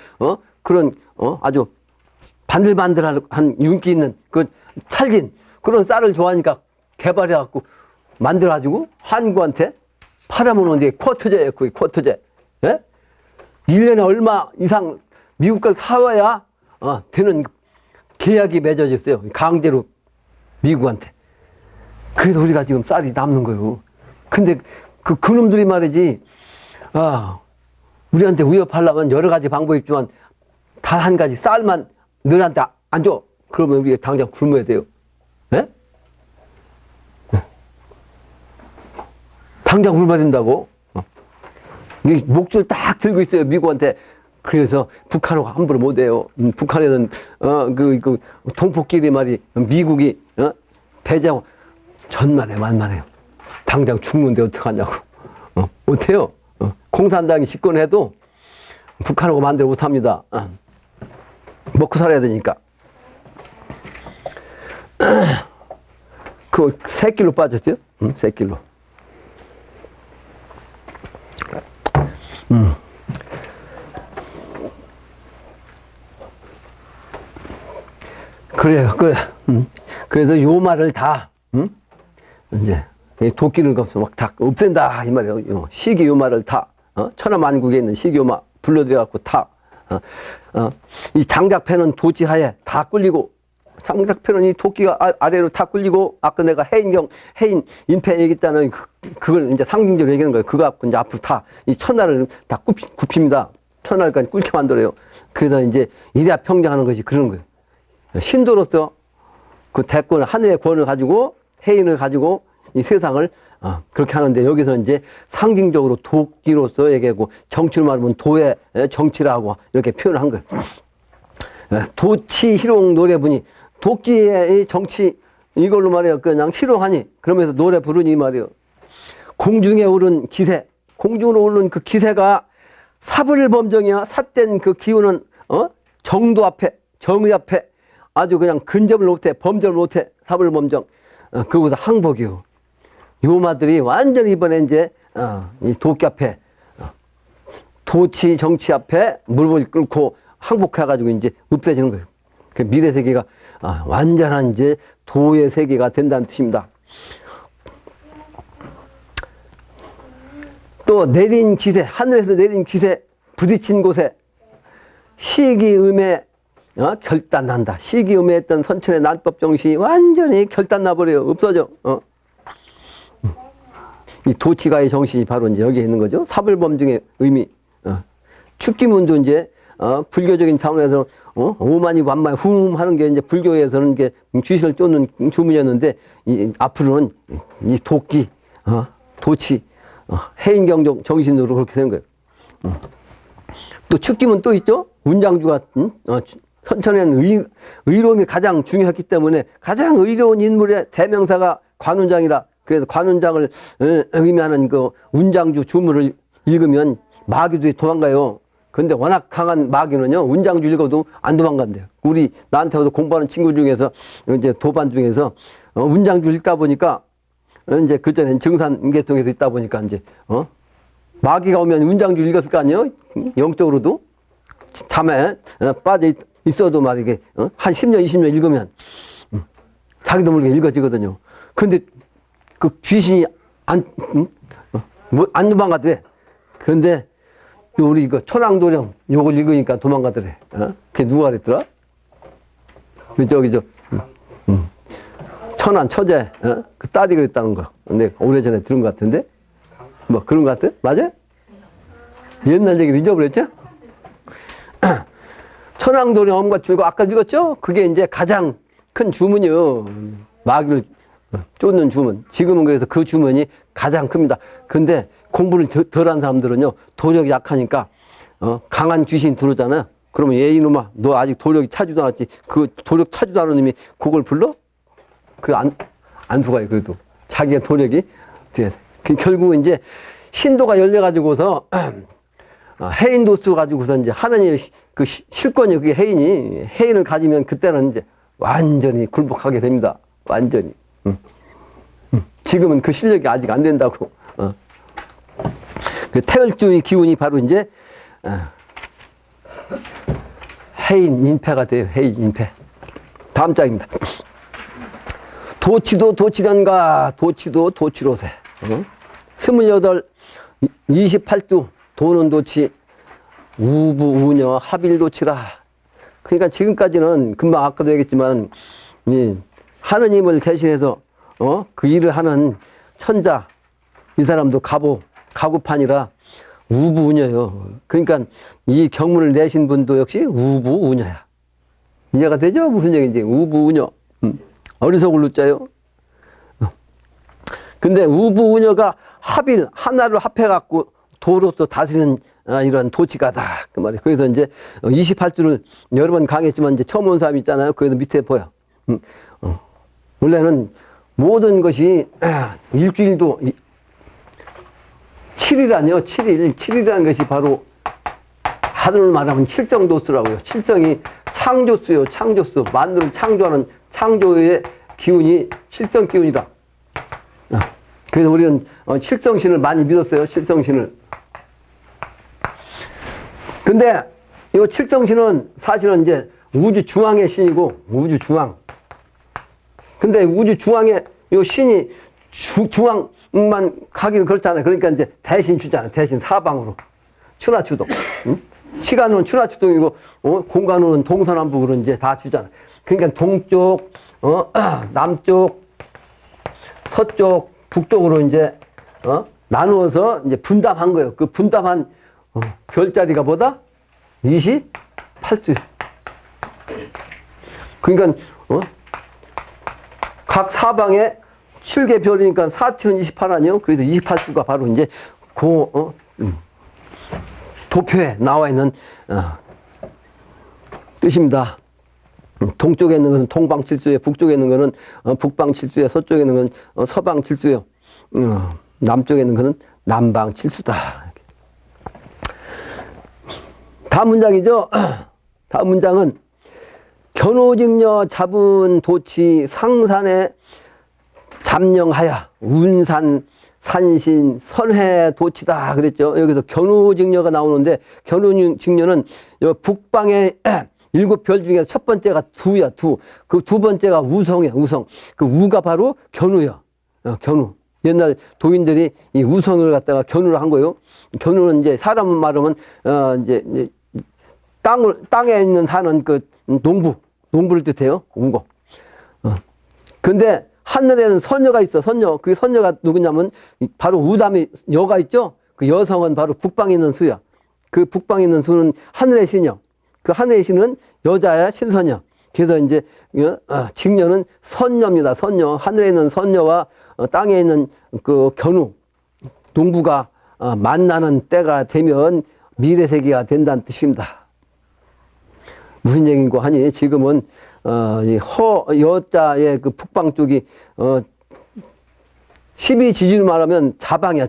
그런 아주 반들반들한 윤기 있는 그 찰진 그런 쌀을 좋아하니까 개발해갖고 만들어가지고 한국한테 팔아먹는 게 쿼터제예요. 그게 쿼터제. 예? 1년에 얼마 이상 미국 걸 사와야 되는 계약이 맺어졌어요. 강제로 미국한테. 그래서 우리가 지금 쌀이 남는 거예요. 근데 그놈들이 말이지 우리한테 위협하려면 여러 가지 방법이 있지만 단 한 가지 쌀만 너한테 안 줘. 그러면 우리가 당장 굶어야 돼요. 예? 당장 굶어야 된다고. 목줄 딱 들고 있어요. 미국한테. 그래서 북한하고 함부로 못해요. 북한에는 그 동포끼리 말이 미국이 배제하고 전만해 만만해요. 당장 죽는데 어떡하냐고. 못해요. 공산당이 집권해도 북한하고 만들어 못합니다. 먹고 살아야 되니까. 그 새끼로 빠졌어요? 새끼로. 그래요. 그래서 요 말을 다, 이제, 도끼를 거서 막 다 없앤다, 이 말이에요. 시기 요 말을 다, 천하만국에 있는 시기 요 말 불러들여갖고 다, 이 장작패는 도치하에 다 꿀리고, 장작패는 이 도끼가 아래로 다 꿀리고, 아까 내가 해인, 인패 얘기했잖아요. 그걸 이제 상징적으로 얘기하는 거예요. 그거 갖고 이제 앞으로 다, 이 천하를 다 굽힙니다. 천하를 꿀게 만들어요. 그래서 이제 이래야 평정하는 것이 그런 거예요. 신도로서 그 대권, 하늘의 권을 가지고, 해인을 가지고 이 세상을 그렇게 하는데 여기서 이제 상징적으로 도끼로서 얘기하고 정치로 말하면 도의 정치라고 이렇게 표현을 한 거예요. 도치 희롱 노래분이 도끼의 정치 이걸로 말해요. 그냥 희롱하니 그러면서 노래 부르니 말이에요. 공중에 오른 기세, 공중으로 오른 그 기세가 사불범정이야. 삿된 그 기운은 정도 앞에, 정의 앞에 아주 그냥 근접을 못해, 범접을 못해, 사불범정. 그거보다 항복이요. 요마들이 완전히 이번에 이제, 이 도끼 앞에, 도치 정치 앞에 무릎을 꿇고 항복해가지고 이제 없애지는 거예요. 그 미래 세계가, 완전한 이제 도의 세계가 된다는 뜻입니다. 또 내린 기세, 하늘에서 내린 기세, 부딪힌 곳에 시기음에 결단난다. 시기음해했던 선천의 난법 정신이 완전히 결단나버려요. 없어져. 이 도치가의 정신이 바로 이제 여기에 있는 거죠. 사불범중의 의미. 축기문도 이제, 불교적인 차원에서, 오만이 완만이 하는 게 이제 불교에서는 이게 귀신을 쫓는 주문이었는데, 앞으로는 이 도끼, 도치, 해인경 정신으로 그렇게 되는 거예요. 또 축기문 또 있죠? 운장주가, 선천에는 의로움이 가장 중요했기 때문에 가장 의로운 인물의 대명사가 관운장이라. 그래서 관운장을 의미하는 그 운장주 주문을 읽으면 마귀들이 도망가요. 근데 워낙 강한 마귀는요, 운장주 읽어도 안 도망간대요. 나한테 와서 공부하는 친구 중에서, 이제 도반 중에서, 운장주 읽다 보니까, 이제 그전엔 증산계통에서 있다 보니까 이제, 마귀가 오면 운장주 읽었을 거 아니에요? 영적으로도? 잠에 빠져 있어도 말이게, 한 10년, 20년 읽으면, 자기도 모르게 읽어지거든요. 근데 그 귀신이 안 도망가더래. 그런데 우리 이거 천왕도령 요걸 읽으니까 도망가더래. 그게 누가 그랬더라? 저기 천안 처제 그 딸이 그랬다는 거. 근데 오래전에 들은 것 같은데 뭐 그런 것 같아? 맞아? 옛날 얘기를 잊어버렸죠? 천왕도령 엄과 줄고 아까 읽었죠? 그게 이제 가장 큰 주문이요. 마귀를 쫓는 주문. 지금은 그래서 그 주문이 가장 큽니다. 근데 공부를 덜한 사람들은요, 도력이 약하니까, 강한 귀신이 들어오잖아요. 그러면 얘 이놈아, 너 아직 도력이 차지도 않았지. 그 도력 차지도 않은 놈이 그걸 불러? 안 속아요, 그래도. 자기의 도력이 돼야 돼. 결국은 이제 신도가 열려가지고서, 해인도수 가지고서 이제 하나님의 그 실권이 그게 해인을 가지면 그때는 이제 완전히 굴복하게 됩니다. 완전히. 지금은 그 실력이 아직 안 된다고. 그 태열주의 기운이 바로 이제 해인 인패가 돼요. 해인 인패. 다음 장입니다. 도치도 도치련가 도치도 도치로세. 28 28두 도는 도치 우부우녀 합일도치라. 그러니까 지금까지는 금방 아까도 얘기했지만 하느님을 대신해서 그 일을 하는 천자 이 사람도 가구판이라 우부우녀요. 그러니까 이 경문을 내신 분도 역시 우부우녀야. 이해가 되죠? 무슨 얘기인지. 우부우녀. 어리석을 누자요. 근데 우부우녀가 합일 하나를 합해갖고 도로서 다스리는 이런 도치가다 그 말이에요. 그래서 이제 28주를 여러 번 강했지만 이제 처음 온 사람이 있잖아요. 그래서 밑에 보여. 원래는 모든 것이 일주일도 7일아니요. 7일이라는 것이 바로 하늘을 말하면 칠성도수라고요. 칠성이 창조수요. 창조수. 만물을 창조하는 창조의 기운이 칠성 기운이라. 그래서 우리는 칠성신을 많이 믿었어요. 칠성신을. 근데 이 칠성신은 사실은 이제 우주 중앙의 신이고 우주 중앙. 근데 우주 중앙에 이 신이 중앙만 가기는 그렇잖아요. 그러니까 이제 대신 주잖아요. 대신 사방으로. 추나추동. 응? 시간으로는 추나추동이고 공간으로는 동서남북으로 이제 다 주잖아요. 그러니까 동쪽, 남쪽, 서쪽, 북쪽으로 이제 나누어서 이제 분담한 거예요. 그 분담한 별자리가 뭐다? 28주. 그러니까 각 사방에 7개 별이니까 4천 28 아니요? 그래서 28주가 바로 이제 도표에 나와 있는 뜻입니다. 동쪽에 있는 것은 동방칠수에, 북쪽에 있는 것은 북방칠수에, 서쪽에 있는 것은 서방칠수요. 남쪽에 있는 것은 남방칠수다. 다음 문장이죠. 다음 문장은 견오직녀 잡은 도치 상산에 잠령하여 운산 산신 선해 도치다 그랬죠. 여기서 견오직녀가 나오는데 견오직녀는 북방의 7별 중에 첫 번째가 두야, 두. 그 두 번째가 우성이야, 우성. 그 우가 바로 견우야. 견우. 옛날 도인들이 이 우성을 갖다가 견우를 한 거예요. 견우는 이제 사람 말하면 이제 땅에 있는 사는 그 농부를 뜻해요. 우고. 근데 하늘에는 선녀가 있어. 선녀. 그 선녀가 누구냐면 바로 우담의 여가 있죠. 그 여성은 바로 북방에 있는 수야. 그 북방에 있는 수는 하늘의 신이요. 그 하늘의 신은 여자야, 신선녀. 그래서 이제 직녀는 선녀입니다. 선녀. 하늘에 있는 선녀와 땅에 있는 그 견우, 농부가 만나는 때가 되면 미래세계가 된다는 뜻입니다. 무슨 얘기인고 하니 지금은 여자의 그 북방 쪽이 12지지로 말하면 자방이야.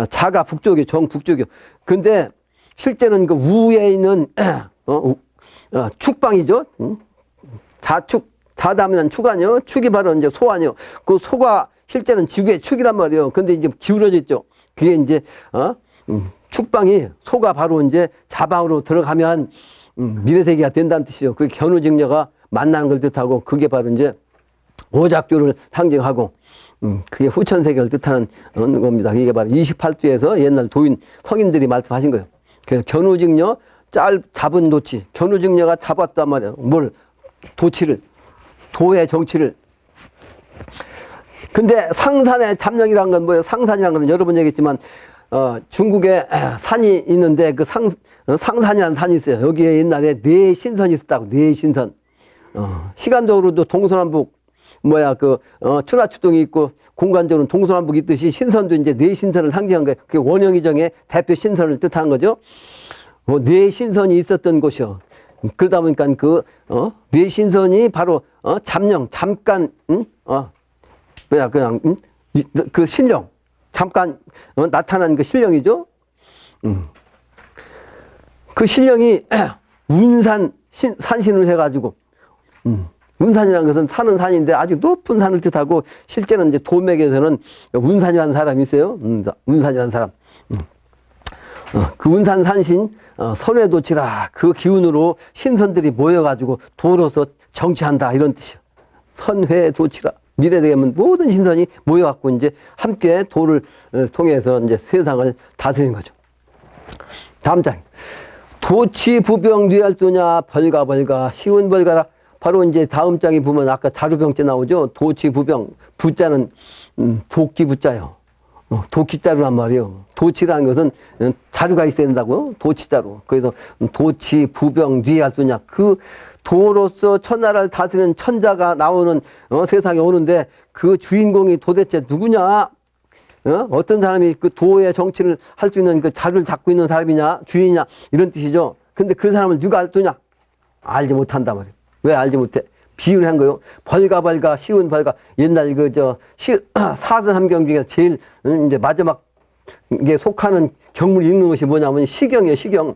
자가 북쪽이요. 정북쪽이요. 근데 실제는 그 우에 있는 축방이죠. 자축, 자담이란 축 아니요. 축이 바로 이제 소 아니요. 그 소가 실제는 지구의 축이란 말이에요. 근데 이제 기울어져 있죠. 그게 이제 축방이 소가 바로 이제 자방으로 들어가면 미래세계가 된다는 뜻이죠. 그게 견우직녀가 만나는 걸 뜻하고 그게 바로 이제 오작교를 상징하고 그게 후천세계를 뜻하는 겁니다. 이게 바로 28주에서 옛날 도인 성인들이 말씀하신 거예요. 그래서 견우직녀 잡은 도치, 견우직녀가 잡았단 말이에요. 뭘? 도치를, 도의 정치를. 근데 상산의 잡령이란 건 뭐예요? 상산이란 건 여러 번 얘기했지만 중국에 산이 있는데 그 상산이라는 산이 있어요. 여기에 옛날에 네 신선이 있었다고. 네 신선. 시간적으로도 동서남북 추나추동이 있고 공간적으로는 동서남북이 있듯이 신선도 이제 네 신선을 상징한 거예요. 그게 원형이정의 대표 신선을 뜻하는 거죠. 네 신선이 있었던 곳이요. 그러다 보니까 네 신선이 바로 잠령, 잠깐 그냥 그 신령, 잠깐 나타난 그 신령이죠. 그 신령이 운산 산신을 해가지고 운산이라는 것은 산은 산인데 아주 높은 산을 뜻하고 실제는 이제 도맥에서는 운산이라는 사람이 있어요. 운산이라는 사람. 그 운산 산신 선회도치라 그 기운으로 신선들이 모여가지고 도로서 정치한다 이런 뜻이요. 선회도치라 미래 되면 모든 신선이 모여갖고 이제 함께 도를 통해서 이제 세상을 다스리는 거죠. 다음 장. 도치 부병 뉘알도냐 벌가 시운 벌가라. 바로 이제 다음 장에 보면 아까 자루병자 나오죠. 도치 부병 부자는 도끼 부자요. 도끼자루란 말이에요. 도치라는 것은 자루가 있어야 된다고요. 도치자루. 그래서 도치 부병 뉘알도냐 그 도로서 천하를 다스리는 천자가 나오는 세상에 오는데 그 주인공이 도대체 누구냐? 어떤 사람이 그 도의 정치를 할 수 있는 그 자루를 잡고 있는 사람이냐, 주인이냐 이런 뜻이죠. 근데 그 사람을 누가 알더냐? 알지 못한단 말이에요. 왜 알지 못해? 비유를 한 거요. 벌가 시운 벌가. 옛날 사선함경 중에 제일 이제 마지막에 속하는 경문이 읽는 것이 뭐냐면 시경이에요. 시경.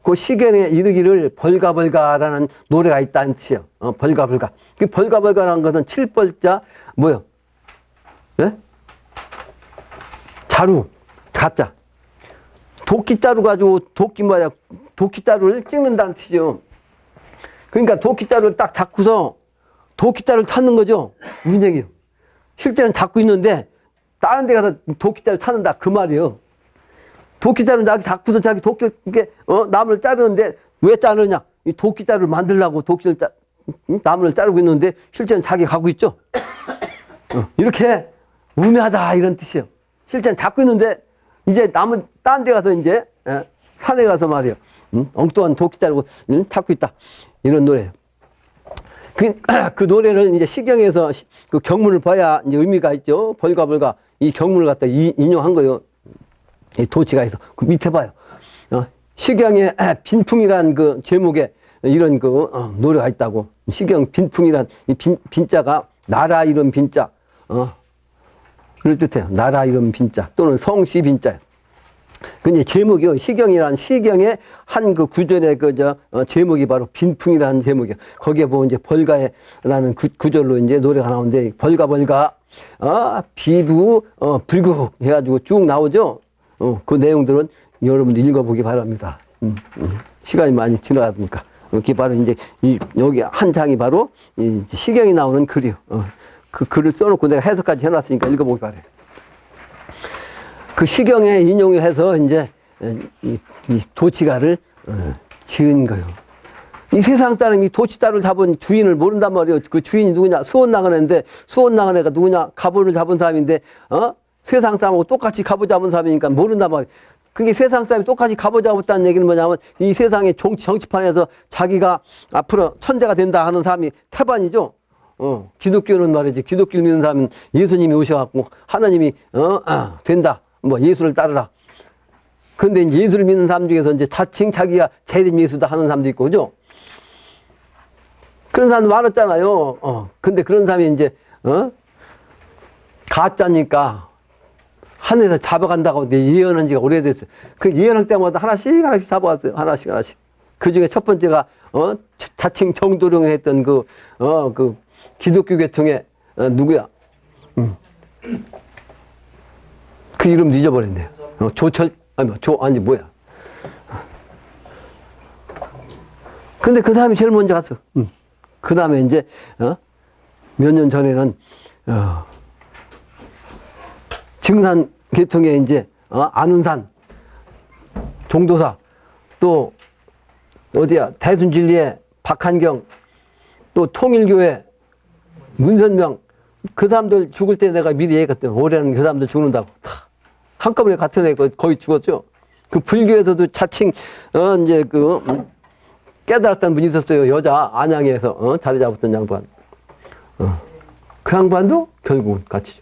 그 시경에 이르기를 벌가라는 노래가 있다는 뜻이에요. 벌가. 그 벌가라는 것은 칠벌자 뭐요? 예? 자루, 가짜. 도끼자루 가지고 도끼자루를 찍는다는 뜻이죠. 그러니까 도끼자루를 딱 잡고서 도끼자루를 찾는 거죠. 무슨 얘기예요? 실제는 잡고 있는데 다른 데 가서 도끼자루 찾는다 그 말이에요. 도끼자루는 자기 잡고서 자기 나무를 자르는데 왜 자르냐? 이 도끼자루를 만들려고 나무를 자르고 있는데 실제는 자기 가고 있죠. 이렇게 우매하다 이런 뜻이에요. 실제는 잡고 있는데 이제 나무 딴 데 가서 이제 산에 가서 말이에요. 엉뚱한 도끼자루 찾고 있다. 이런 노래예요. 그 노래를 이제 시경에서 그 경문을 봐야 이제 의미가 있죠. 벌가. 이 경문을 갖다 인용한 거예요. 이 도치가 해서. 그 밑에 봐요. 시경의 빈풍이란 그 제목에 이런 노래가 있다고. 시경 빈풍이란 이 빈자가 나라 이름 빈자. 그럴 뜻해요. 나라 이름 빈자 또는 성씨 빈자예요. 근데 제목이요. 시경의 한 그 구절의 제목이 바로 빈풍이라는 제목이에요. 거기에 보면 이제 벌가라는 구절로 이제 노래가 나오는데 벌가 비부 불국 해가지고 쭉 나오죠. 그 내용들은 여러분들 읽어보기 바랍니다. 시간이 많이 지나가니까. 이게 바로 이제 여기 한 장이 바로 이 시경이 나오는 글이요. 그 글을 써놓고 내가 해석까지 해놨으니까 읽어보기 바래요. 그 시경에 인용해서 이제 이 도치가를 지은 거예요. 이 세상 사람이 도치자를 잡은 주인을 모른단 말이에요. 그 주인이 누구냐? 수원나간애인데 수원나간애가 누구냐? 갑오를 잡은 사람인데 세상 사람하고 똑같이 갑오 잡은 사람이니까 모른단 말이에요. 그게 세상 사람이 똑같이 갑오 잡았다는 얘기는 뭐냐면 이 세상의 정치판에서 자기가 앞으로 천재가 된다 하는 사람이 태반이죠. 기독교는 말이지. 기독교를 믿는 사람은 예수님이 오셔갖고 하나님이 된다. 예수를 따르라. 근데 이제 예수를 믿는 사람 중에서 이제 자칭 자기가 재림 예수다 하는 사람도 있고, 그죠? 그런 사람도 많았잖아요. 근데 그런 사람이 이제, 가짜니까 하늘에서 잡아간다고 예언한 지가 오래됐어요. 그 예언할 때마다 하나씩 잡아왔어요. 하나씩. 그 중에 첫 번째가, 자칭 정도령을 했던 그 기독교 계통의, 누구야? 그 이름도 잊어버렸네요. 조철, 뭐야. 근데 그 사람이 제일 먼저 갔어. 그 다음에 이제, 몇 년 전에는, 증산 계통에 이제 안운산, 종도사, 또 어디야 대순진리의 박한경, 또 통일교회 문선명, 그 사람들 죽을 때 내가 미리 얘기했거든. 올해는 그 사람들 죽는다고. 다 한꺼번에 같은 애 거의 죽었죠. 그 불교에서도 자칭 이제 깨달았다는 분이 있었어요. 여자 안양에서 자리 잡았던 양반. 그 양반도 결국은 같이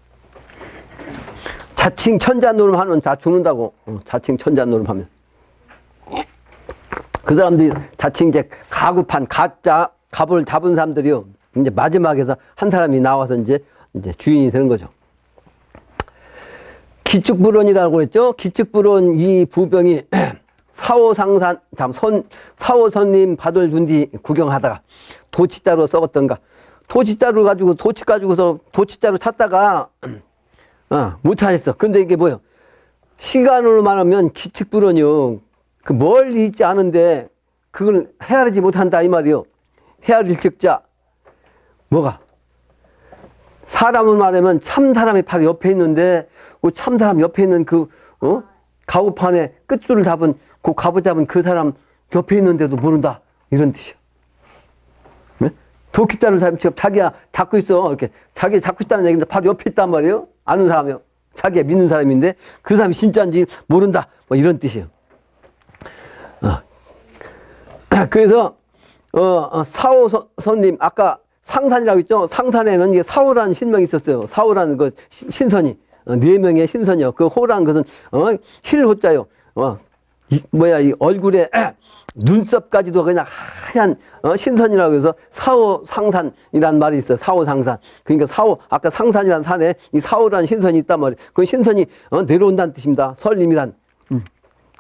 자칭 천자노름 하면 다 죽는다고. 자칭 천자노름 하면. 그 사람들이 자칭 이제 가구판 가짜 갑을 잡은 사람들이요. 이제 마지막에서 한 사람이 나와서 이제 주인이 되는 거죠. 기축불원이라고 했죠. 기축불원 이 부병이 사오상산 사오선님 밭을 둔 뒤 구경하다가 도치자루 썩었던가. 도치자루 가지고 도치자루 찾다가 못 찾았어. 근데 이게 뭐예요? 시간으로 말하면 기축불원이요. 그 멀리 있지 않은데 그걸 헤아리지 못한다 이 말이요. 헤아릴 적자 뭐가? 사람을 말하면 참 사람이 바로 옆에 있는데 그 참 사람 옆에 있는 가구판에 끝줄을 잡은 그 갑을 잡은 그 사람 옆에 있는데도 모른다 이런 뜻이야. 네? 도끼자를 자기가 잡고 있어. 이렇게 자기 잡고 있다는 얘기인데 바로 옆에 있단 말이에요. 아는 사람이요. 자기가 믿는 사람인데 그 사람이 진짜인지 모른다. 뭐 이런 뜻이에요. 그래서 사오선님 아까 상산이라고 했죠. 상산에는 이게 사오라는 신명이 있었어요. 사오라는 그 신선이 4명의 신선이요. 그 호라는 것은 힐호자요. 이 얼굴에 눈썹까지도 그냥 하얀 신선이라고 해서 사오상산이라는 말이 있어요. 사오상산. 그러니까 아까 상산이라는 산에 이 사오라는 신선이 있단 말이에요. 그 신선이 내려온다는 뜻입니다. 설림이란.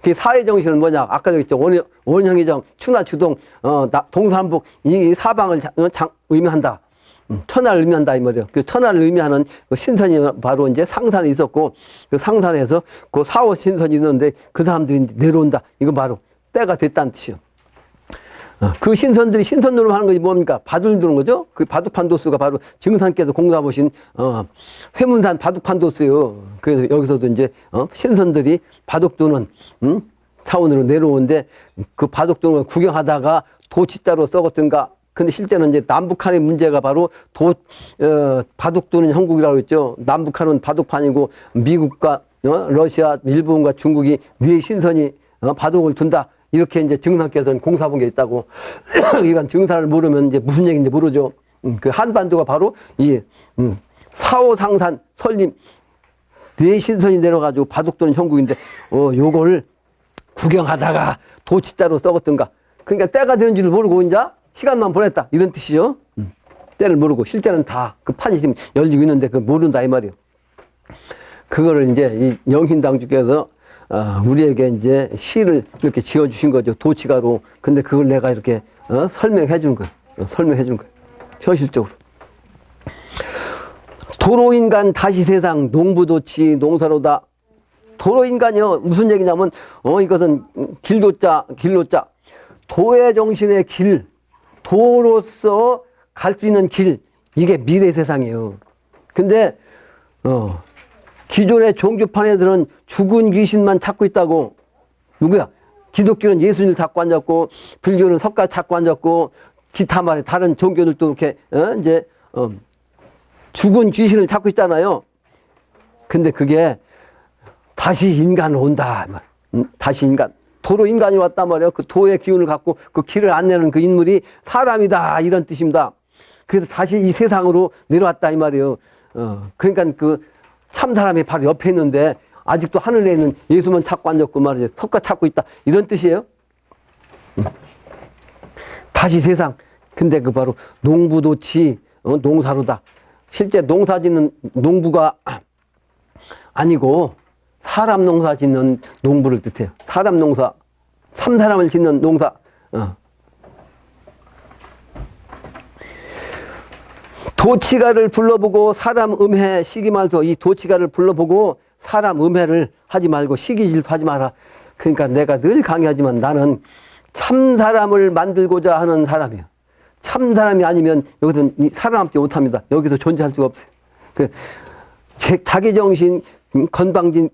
그 사회 정신은 뭐냐? 아까 얘기했죠. 원형의정, 추나추동, 동산북 이 사방을 의미한다. 천하를 의미한다 이 말이에요. 그 천하를 의미하는 그 신선이 바로 이제 상산에 있었고 그 상산에서 그 사오 신선이 있는데 그 사람들이 이제 내려온다. 이거 바로 때가 됐다는 뜻이요. 그 신선들이 신선으로 하는 것이 뭡니까? 바둑을 두는 거죠. 그 바둑판도수가 바로 증산께서 공사 보신 회문산 바둑판도수요. 그래서 여기서도 이제 신선들이 바둑 두는 차원으로 내려오는데 그 바둑 두는 걸 구경하다가 도치자로 썩었던가. 근데 실제는 이제 남북한의 문제가 바로 바둑 두는 형국이라고 했죠. 남북한은 바둑판이고 미국과 러시아, 일본과 중국이 네 신선이 바둑을 둔다. 이렇게 이제 증산께서는 공사본 게 있다고. 이건 증산을 모르면 이제 무슨 얘기인지 모르죠. 그 한반도가 바로 이 사오상산 설림 네 신선이 내려가지고 바둑 두는 형국인데 요걸 구경하다가 도치자로 썩었던가. 그러니까 때가 되는지를 모르고 이제 시간만 보냈다 이런 뜻이죠. 때를 모르고 실제는 다 그 판이 지금 열리고 있는데 그걸 모른다 이 말이에요. 그거를 이제 이 영신당주께서 우리에게 이제 시를 이렇게 지어주신 거죠. 도치가로. 근데 그걸 내가 이렇게 설명해 주는 거예요. 설명해 주는 거예요. 현실적으로. 도로인간 다시 세상 농부도치 농사로다. 도로인간이요. 무슨 얘기냐면 이것은 길도자. 도의 정신의 길. 도로서 갈 수 있는 길. 이게 미래 세상이에요. 근데 기존의 종교판 애들은 죽은 귀신만 찾고 있다고. 누구야? 기독교는 예수님을 찾고 앉았고, 불교는 석가 찾고 앉았고, 기타 말에 다른 종교들도 이렇게 죽은 귀신을 찾고 있잖아요. 근데 그게 다시 인간으로 온다. 다시 인간. 도로 인간이 왔단 말이에요. 그 도의 기운을 갖고 그 길을 안내는 그 인물이 사람이다. 이런 뜻입니다. 그래서 다시 이 세상으로 내려왔다. 이 말이에요. 그러니까 그 참 사람이 바로 옆에 있는데 아직도 하늘에 있는 예수만 찾고 앉았고 말이죠. 석가 찾고 있다. 이런 뜻이에요. 다시 세상. 근데 그 바로 농부도치 농사로다. 실제 농사 짓는 농부가 아니고 사람 농사 짓는 농부를 뜻해요. 사람 농사. 사람을 짓는 농사. 도치가를 불러보고 사람 음해 시기 말소. 이 도치가를 불러보고 사람 음해를 하지 말고 시기질도 하지 마라. 그러니까 내가 늘 강의하지만 나는 참 사람을 만들고자 하는 사람이에요. 참 사람이 아니면 여기서 사람 앞지 못합니다. 여기서 존재할 수가 없어요. 자기 정신, 건방진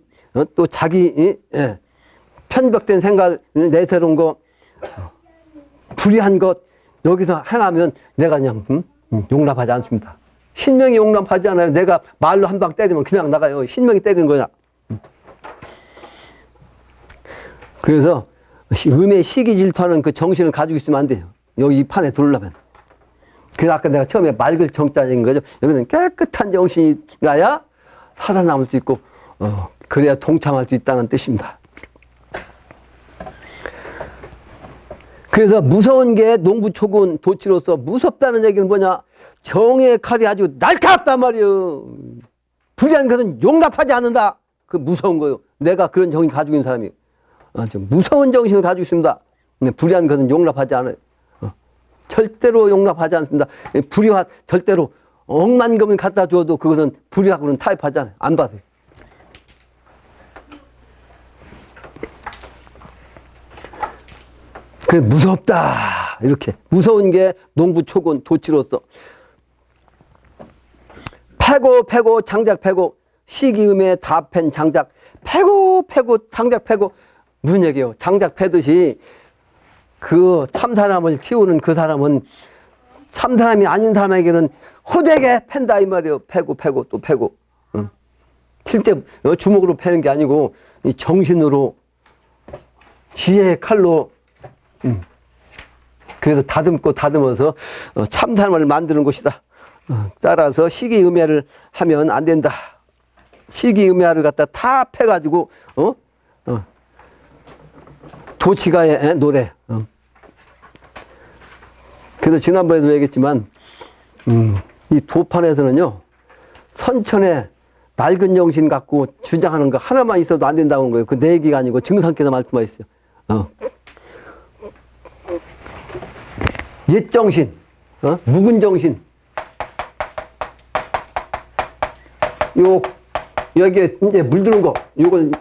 또 자기 편벽된 생각을 내세운 거 불의한 것 여기서 행하면 내가 그냥 용납하지 않습니다. 신명이 용납하지 않아요. 내가 말로 한 방 때리면 그냥 나가요. 신명이 때리는 거냐. 그래서 음의 시기 질투하는 그 정신을 가지고 있으면 안 돼요. 여기 이 판에 들어오려면. 그래서 아까 내가 처음에 맑을 정자인 거죠. 여기는 깨끗한 정신이라야 살아남을 수 있고 그래야 동참할 수 있다는 뜻입니다. 그래서 무서운 게 농부초군 도치로서 무섭다는 얘기는 뭐냐? 정의 칼이 아주 날카롭단 말이에요. 불의한 것은 용납하지 않는다. 그 무서운 거예요. 내가 그런 정신 가지고 있는 사람이에요. 좀 무서운 정신을 가지고 있습니다. 불의한 것은 용납하지 않아요. 절대로 용납하지 않습니다. 불의와 절대로 억만금을 갖다 주어도 그것은 불의하고는 타협하지 않아요. 안 받아요. 그 무섭다. 이렇게 무서운 게 농부초군 도치로서 패고 장작 패고 시기음에 다 팬 장작 패고 장작 패고 무슨 얘기예요? 장작 패듯이 그 참사람을 키우는 그 사람은 참사람이 아닌 사람에게는 호되게 팬다 이 말이에요. 패고 또 패고. 실제 주먹으로 패는 게 아니고 이 정신으로 지혜의 칼로 그래서 다듬어서 참사람을 만드는 것이다. 따라서 시기음해를 하면 안 된다. 시기음해를 갖다 다 패가지고 도치가의 노래. 그래서 지난번에도 얘기했지만 이 도판에서는요 선천에 낡은 정신 갖고 주장하는 거 하나만 있어도 안 된다고 하는 거예요. 그 내 얘기가 아니고 증상께서 말씀하셨어요. 옛 정신, 묵은 정신. 여기에 이제 물드는 거, 요걸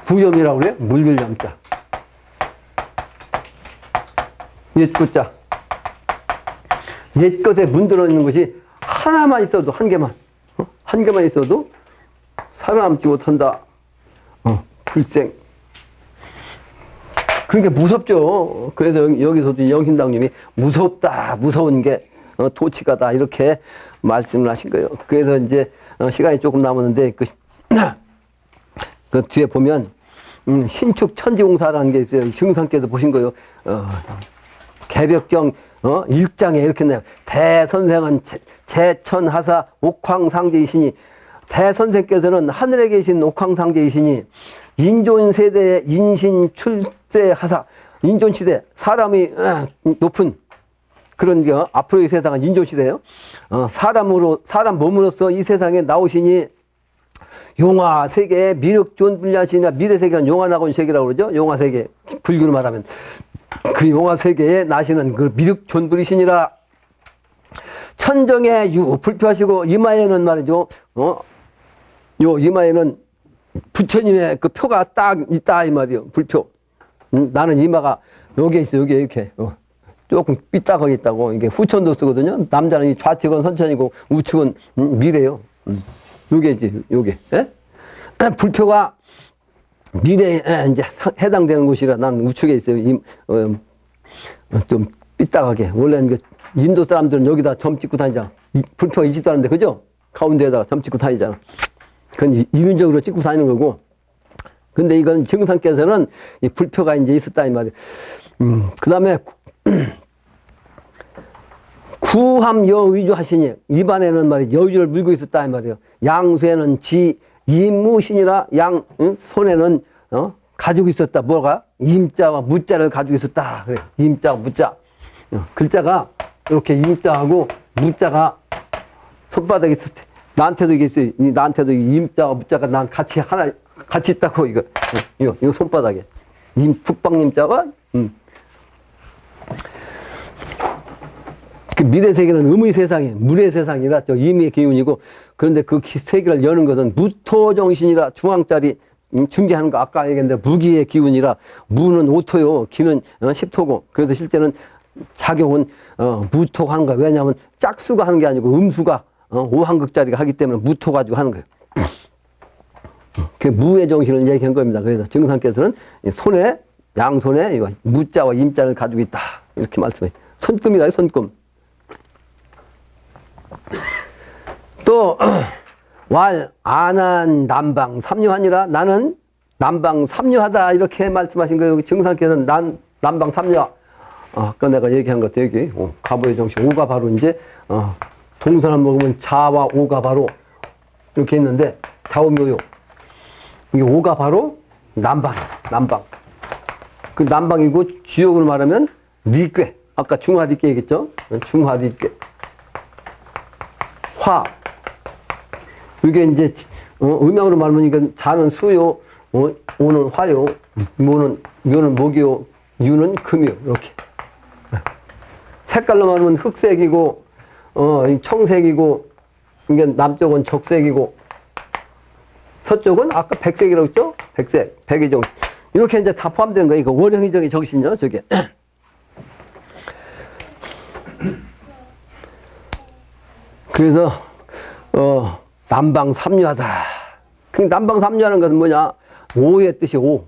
부염이라고 그래요? 물들 염자. 옛 것자. 옛 것에 문들어 있는 것이 하나만 있어도 한 개만 있어도 살아남지 못한다. 불생. 그러니까 무섭죠. 그래서 여기서도 영신당님이 무섭다, 무서운 게 도치가다 이렇게 말씀을 하신 거예요. 그래서 이제 시간이 조금 남았는데 그 뒤에 보면 신축 천지공사라는 게 있어요. 증상께서 보신 거예요. 개벽경 1장에 이렇게 나요. 대선생은 제천하사 옥황상제이시니 대선생께서는 하늘에 계신 옥황상제이시니 인존세대의 인신출세하사 인존시대 사람이 높은 그런 게 앞으로의 세상은 인존시대예요. 사람 몸으로서 이 세상에 나오시니 용화 세계의 미륵존불야시나 미래세계는 용화나곤 세계라고 그러죠. 용화 세계 불교로 말하면 그 용화 세계에 나시는 그 미륵존불이시니라. 천정에 유 불표하시고 이마에는 말이죠. 요 이마에는 부처님의 그 표가 딱 있다 이 말이에요. 불표. 나는 이마가 여기에 있어. 여기에 이렇게 조금 삐딱하게 있다고. 이게 후천도 쓰거든요. 남자는 이 좌측은 선천이고 우측은 미래요. 요게 이제 요게 불표가 미래에 이제 해당되는 곳이라 나는 우측에 있어요. 좀 삐딱하게. 원래는 인도 사람들은 여기다 점 찍고 다니잖아. 불표가 있지도 않은데 그죠? 가운데에다가 점 찍고 다니잖아. 그건 이륜적으로 찍고 다니는 거고. 근데 이건 증상께서는 이 불표가 이제 있었다 이 말이에요. 그 다음에 구함 여의주 하시니 입안에는 말이 여의주를 물고 있었다 이 말이에요. 양수에는 지 임무신이라 양 손에는 가지고 있었다. 뭐가? 임자와 무자를 가지고 있었다. 그래. 임자와 무자. 글자가 이렇게 임자하고 무자가 손바닥에 있을 때 나한테도 이게 있어요. 나한테도 임자와 무자가 난 같이 있다고 이거 손바닥에 북방임자가 그 미래 세계는 음의 세상이 물의 세상이라 저 임의 기운이고 그런데 그 세계를 여는 것은 무토 정신이라 중앙자리 중계하는 거 아까 얘기했는데 무기의 기운이라 무는 오토요 기는 십토고 그래서 실제는 작용은 무토가 하는 거야. 왜냐하면 짝수가 하는 게 아니고 음수가 오한극자리가 하기 때문에 무토 가지고 하는 거예요. 그 무의 정신을 얘기한 겁니다. 그래서 증상께서는 손에, 양손에 무자와 임자를 가지고 있다. 이렇게 말씀해. 손금이라요, 손금. 또, 안한 남방 삼류하니라. 나는 남방 삼류하다. 이렇게 말씀하신 거예요. 증상께서는 남방 삼류. 아까 내가 얘기한 것도 여기, 가보의 정신. 오가 바로 이제, 동선을 먹으면 자와 오가 바로 이렇게 있는데, 좌우묘요. 이게 오가 바로 남방이야, 남방. 그 남방이고, 주역으로 말하면 리괴. 아까 중화리괴 얘기했죠? 중화리괴. 화. 이게 이제, 음양으로 말하면 이건 자는 수요, 오는 화요, 묘는 목이요, 유는 금이요. 이렇게. 색깔로 말하면 흑색이고, 청색이고, 이게 남쪽은 적색이고, 서쪽은 아까 백색이라고 했죠? 백색, 백의정. 이렇게 이제 다 포함되는 거예요. 이거 원형의정의 정신이요, 저게. 그래서, 남방 삼류하다. 그 남방 삼류하는 것은 뭐냐? 오의 뜻이 오.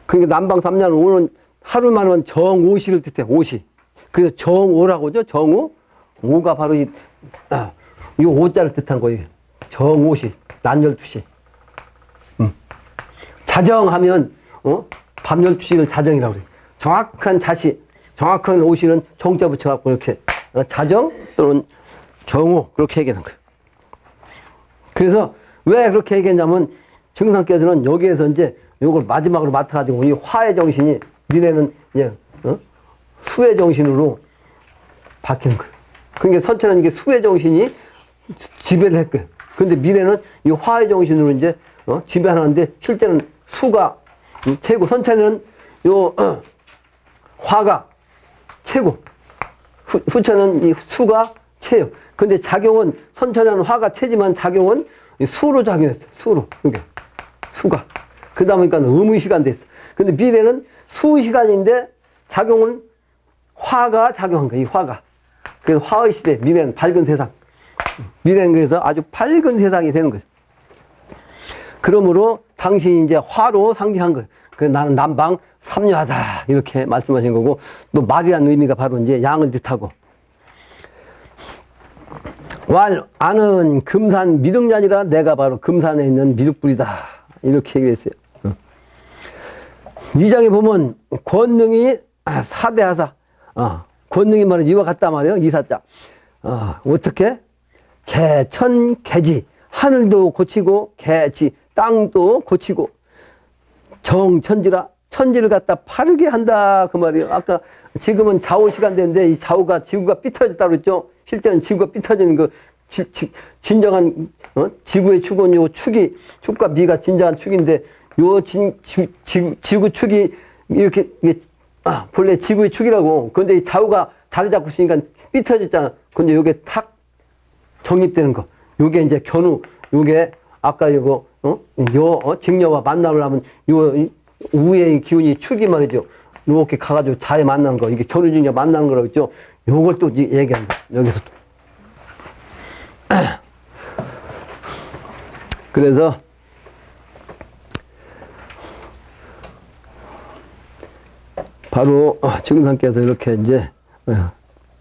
그러니까 남방 삼류하는 오는 하루만 하면 정오시를 뜻해, 오시. 그래서 정오라고 하죠, 정오. 오가 바로 이 오자를 뜻한 거예요. 정오시, 낮 12시. 자정하면, 밤 12시를 자정이라고 그래요. 정확한 자시, 정확한 오시는 정자 붙여갖고 이렇게, 자정 또는 정오, 그렇게 얘기하는 거예요. 그래서 왜 그렇게 얘기했냐면, 증상께서는 여기에서 이제 요걸 마지막으로 맡아가지고 이 화의 정신이 미래는 이제, 수의 정신으로 바뀌는 거예요. 그러니까 선체는 이게 수의 정신이 지배를 했고요. 근데 미래는 이 화의 정신으로 이제, 지배하는데 실제는 수가 최고, 선체는 화가 최고, 후체는 이 수가 최요. 근데 작용은, 선체는 화가 최지만 작용은 수로 작용했어. 수로. 이게. 수가. 그러다 보니까 의무시간 됐어. 근데 미래는 수시간인데 작용은 화가 작용한 거야, 이 화가. 그래서 화의 시대, 미래는 밝은 세상. 미래는 그래서 아주 밝은 세상이 되는 거죠. 그러므로 당신이 이제 화로 상징한 거예요. 그래서 나는 남방 삼류하다. 이렇게 말씀하신 거고, 또 말이라는 의미가 바로 이제 양을 뜻하고. 안은 금산 미륵년이라 내가 바로 금산에 있는 미륵불이다. 이렇게 얘기했어요. 이 장에 보면 권능이 사대하사. 권능이 말은 이와 같단 말이에요. 이사자. 어떻게? 개천, 개지. 하늘도 고치고, 개지. 땅도 고치고. 정천지라. 천지를 갖다 파르게 한다. 그 말이에요. 아까 지금은 좌우 시간대인데 이 좌우가 지구가 삐뚤어졌다고 그랬죠. 실제는 지구가 삐뚤어지는 거, 진정한, 지구의 축은 요 축과 미가 진정한 축인데, 요 지구 축이 이렇게, 본래 지구의 축이라고. 근데 이 좌우가 자리 잡고 있으니까 삐뚤어졌잖아. 근데 요게 탁 정립되는 거. 요게 이제 견우, 요게 아까 이거, 직녀와 만남을 하면 요 우의 기운이 축이 말이죠. 요렇게 가가지고 자에 만난 거. 이게 견우 직녀 만나는 거라고 했죠. 요걸 또 얘기한 거. 여기서 또. 그래서 바로 증상께서 이렇게 이제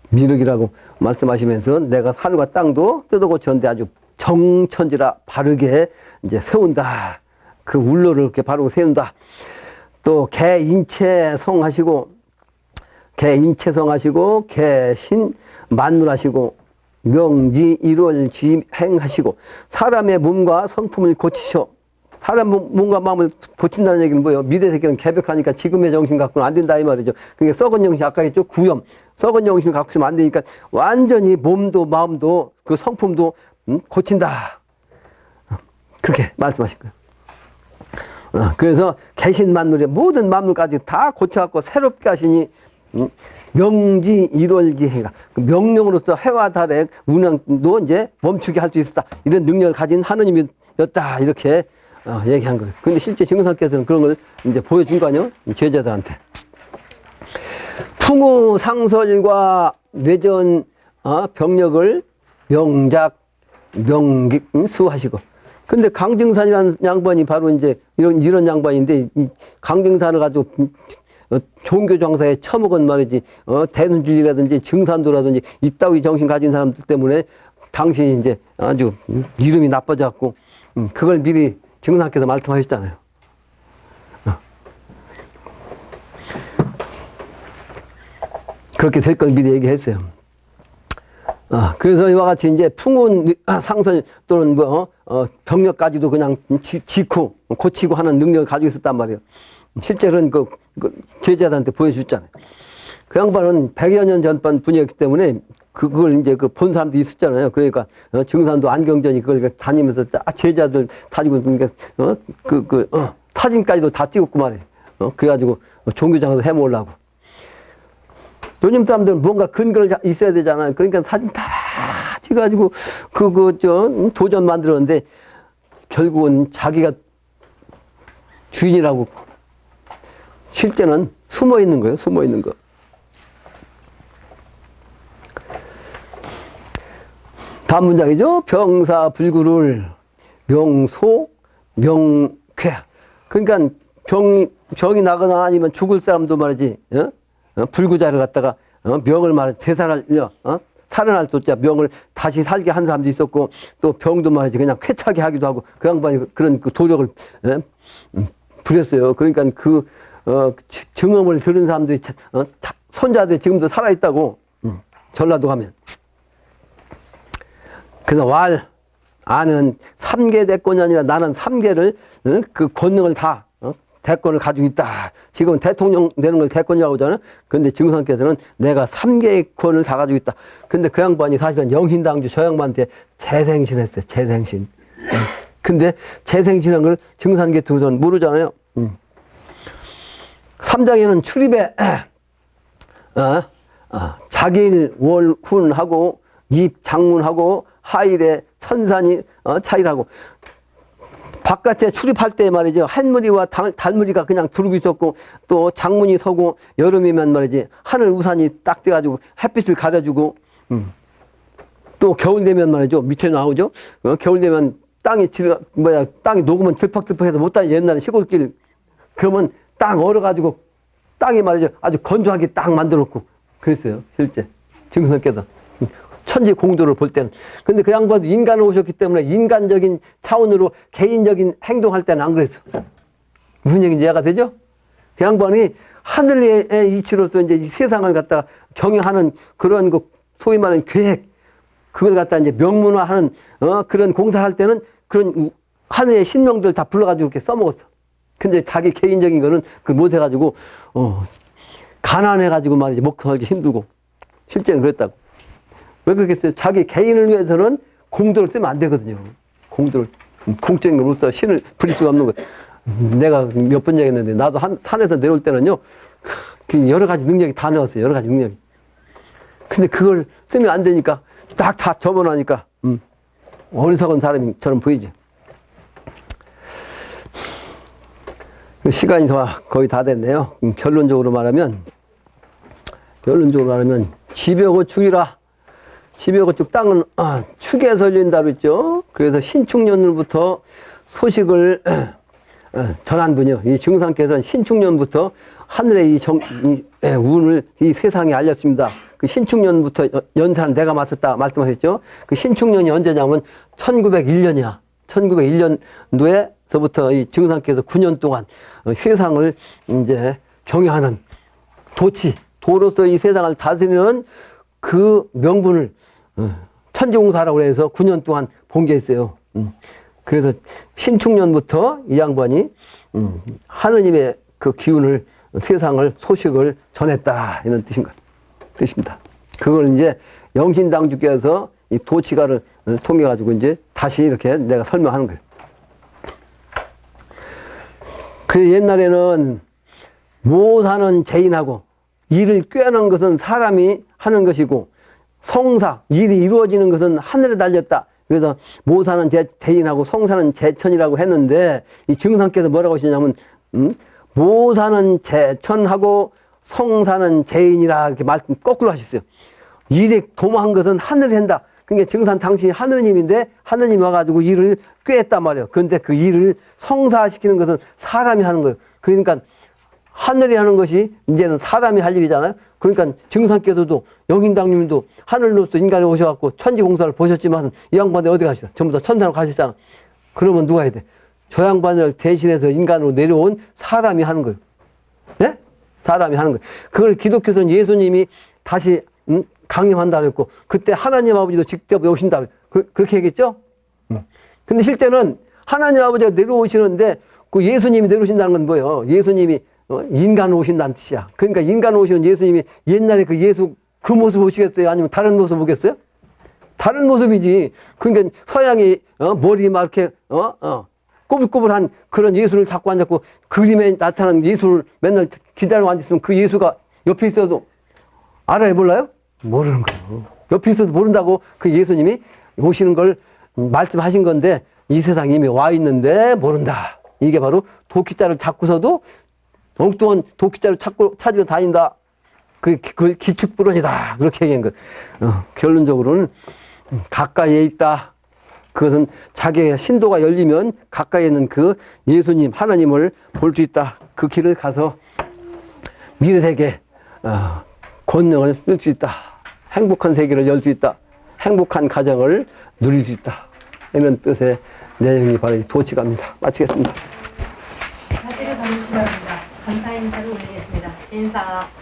미륵이라고 말씀하시면서 내가 하늘과 땅도 뜯어 고쳤는데 아주 정천지라 바르게 이제 세운다. 그 울로를 이렇게 바르고 세운다. 또 개인체성하시고 개신 만물하시고 명지 일월 지행하시고 사람의 몸과 성품을 고치셔. 사람 몸과 마음을 고친다는 얘기는 뭐예요? 미래 세계는 개벽하니까 지금의 정신 갖고는 안 된다 이 말이죠. 그게 썩은 정신 아까 했죠? 구염. 썩은 정신 갖고 있으면 안 되니까 완전히 몸도 마음도 그 성품도 고친다. 그렇게 말씀하신 거예요. 그래서 개신 만물의 모든 만물까지 다 고쳐갖고 새롭게 하시니 명지 일월지해가 명령으로서 해와 달의 운행도 이제 멈추게 할 수 있었다. 이런 능력을 가진 하느님이었다. 이렇게 얘기한 거예요. 근데 실제 증상께서는 그런 걸 이제 보여준 거 아니에요? 제자들한테. 풍우 상설과 뇌전 병력을 명작 명기수하시고 근데 강증산이라는 양반이 바로 이제 이런 양반인데, 이 강증산을 가지고 종교 정사에 처먹은 말이지, 대순진리라든지 증산도라든지 이따위 정신 가진 사람들 때문에 당신이 이제 아주 이름이 나빠져갖고, 그걸 미리 증상께서 말씀하셨잖아요. 그렇게 될 걸 미리 얘기했어요. 그래서 이와 같이 이제 풍운 상선 또는 병력까지도 그냥 지고 고치고 하는 능력을 가지고 있었단 말이에요. 실제로는 그 제자들한테 보여줬잖아요. 그 양반은 100여 년 전반 분이었기 때문에 그걸 이제 본 사람도 있었잖아요. 그러니까 증산도 안경전이 그걸 다니면서 제자들 다니고 사진까지도 다 찍었고 말이에요. 그래가지고 종교장에서 해먹으려고. 요즘 사람들은 뭔가 근거를 있어야 되잖아요. 그러니까 사진 다 찍어가지고 도전 만들었는데 결국은 자기가 주인이라고. 실제는 숨어 있는 거예요. 숨어 있는 거. 다음 문장이죠. 병사불구를 명소 명쾌. 그러니까 병이 나거나 아니면 죽을 사람도 말이지. 불구자를 갖다가 명을 말하지 대사를 살아날 또자 명을 다시 살게 한 사람도 있었고, 또 병도 말이지 그냥 쾌차게 하기도 하고, 그 양반이 그런 도력을 부렸어요. 그러니까 증언을 들은 사람들이 손자들이 지금도 살아있다고. 전라도 가면. 그래서 아는 3개 대권이 아니라 나는 3개를 그 권능을 다 대권을 가지고 있다. 지금 대통령 되는 걸 대권이라고 하잖아요. 근데 증상께서는 내가 3개의 권을 다 가지고 있다. 근데 그 양반이 사실은 영신당주 저 양반한테 재생신했어요. 재생신. 근데 재생신한 걸 증산계 두선 모르잖아요. 3장에는 출입에 자기일 월훈하고 입장문하고 하일에 천산이 차일하고, 바깥에 출입할 때 말이죠. 햇무리와 달무리가 그냥 두르고 있었고, 또 장문이 서고, 여름이면 말이지 하늘 우산이 딱 돼가지고 햇빛을 가려주고, 또 겨울 되면 말이죠. 밑에 나오죠. 겨울 되면 땅이 녹으면 들퍽들퍽해서 못 다니. 옛날에 시골길 그러면 땅 얼어가지고 땅이 말이죠. 아주 건조하게 딱 만들어놓고 그랬어요. 실제 증선께서 천지 공도를 볼 때는. 근데 그 양반도 인간을 오셨기 때문에 인간적인 차원으로 개인적인 행동할 때는 안 그랬어. 무슨 얘기인지 이해가 되죠? 그 양반이 하늘의 이치로서 이제 이 세상을 갖다가 경영하는 그런 소위 말하는 계획, 그걸 갖다 이제 명문화하는 그런 공사를 할 때는 그런 하늘의 신명들 다 불러가지고 이렇게 써먹었어. 근데 자기 개인적인 거는 못해가지고 가난해가지고 말이지 먹고 살기 힘들고. 실제는 그랬다고. 왜 그러겠어요? 자기 개인을 위해서는 공도를 쓰면 안 되거든요. 공도를 공적인 걸로써 신을 부릴 수가 없는 거예요. 내가 몇 번 얘기했는데 나도 산에서 내려올 때는요, 여러 가지 능력이 다 나왔어요. 여러 가지 능력이. 근데 그걸 쓰면 안 되니까 딱 다 접어놓으니까 어리석은 사람처럼 보이지. 시간이 거의 다 됐네요. 결론적으로 말하면 집여고 축이라. 집여고 축 땅은 축에 설린다 그랬죠. 그래서 신축년으로부터 소식을 전한 분이요. 이 증상께서는 신축년부터 하늘의 이 운을 이 세상에 알렸습니다. 그 신축년부터 연산을 내가 맡았다 말씀하셨죠. 그 신축년이 언제냐면 1901년이야. 1901년도에서부터 이 증상께서 9년 동안 세상을 이제 경영하는 도로서 이 세상을 다스리는 그 명분을 천지공사라고 해서 9년 동안 본 게 있어요. 그래서 신축년부터 이 양반이 하느님의 그 기운을 세상을 소식을 전했다 이런 뜻입니다. 그걸 이제 영신당주께서 이 도치가를 통해 가지고 이제 다시 이렇게 내가 설명하는 거예요. 그 옛날에는 모사는 죄인하고 일을 꾀는 것은 사람이 하는 것이고 성사 일이 이루어지는 것은 하늘에 달렸다. 그래서 모사는 대인하고 성사는 제천이라고 했는데 이 증상께서 뭐라고 하시냐면 모사는 제천하고 성사는 제인이라 이렇게 말씀 거꾸로 하셨어요. 일이 도모한 것은 하늘에 한다. 그러니까 증산 당신이 하느님인데 하느님이 와가지고 일을 꾀했단 말이에요. 그런데 그 일을 성사시키는 것은 사람이 하는 거예요. 그러니까 하늘이 하는 것이 이제는 사람이 할 일이잖아요. 그러니까 증산께서도 영인당님도 하늘로서 인간에 오셔갖고 천지공사를 보셨지만 이 양반들 어디 가시다? 전부 다 천사로 가셨잖아. 그러면 누가 해야 돼? 저 양반을 대신해서 인간으로 내려온 사람이 하는 거예요. 네? 사람이 하는 거예요. 그걸 기독교에서는 예수님이 다시 강림한다 그랬고 그때 하나님 아버지도 직접 오신다 그렇게 얘기했죠? 근데 실제는 하나님 아버지가 내려오시는데 그 예수님이 내려오신다는 건 뭐예요? 예수님이 인간으로 오신다는 뜻이야. 그러니까 인간으로 오시는 예수님이 옛날에 그 예수 그 모습 보시겠어요? 아니면 다른 모습 보겠어요? 다른 모습이지. 그러니까 서양이 머리 막 이렇게 꼬불꼬불한 그런 예수를 자꾸 앉았고 그림에 나타난 예수를 맨날 기다리고 앉았으면 그 예수가 옆에 있어도 알아요? 몰라요? 모르는 거예요. 옆에 있어도 모른다고 그 예수님이 오시는 걸 말씀하신 건데 이 세상에 이미 와 있는데 모른다. 이게 바로 도끼자를 잡고서도 엉뚱한 도끼자를 찾으러 다닌다. 그걸 기축불언이다. 그렇게 얘기한 거. 결론적으로는 가까이에 있다. 그것은 자기의 신도가 열리면 가까이에 있는 그 예수님, 하나님을 볼 수 있다. 그 길을 가서 미래세계 권능을 쓸 수 있다. 행복한 세계를 열 수 있다. 행복한 가정을 누릴 수 있다. 이런 뜻의 내용이 바로 도치갑니다. 마치겠습니다. 사진을 봐주시기 바랍니다. 감사 인사를 올리겠습니다. 인사.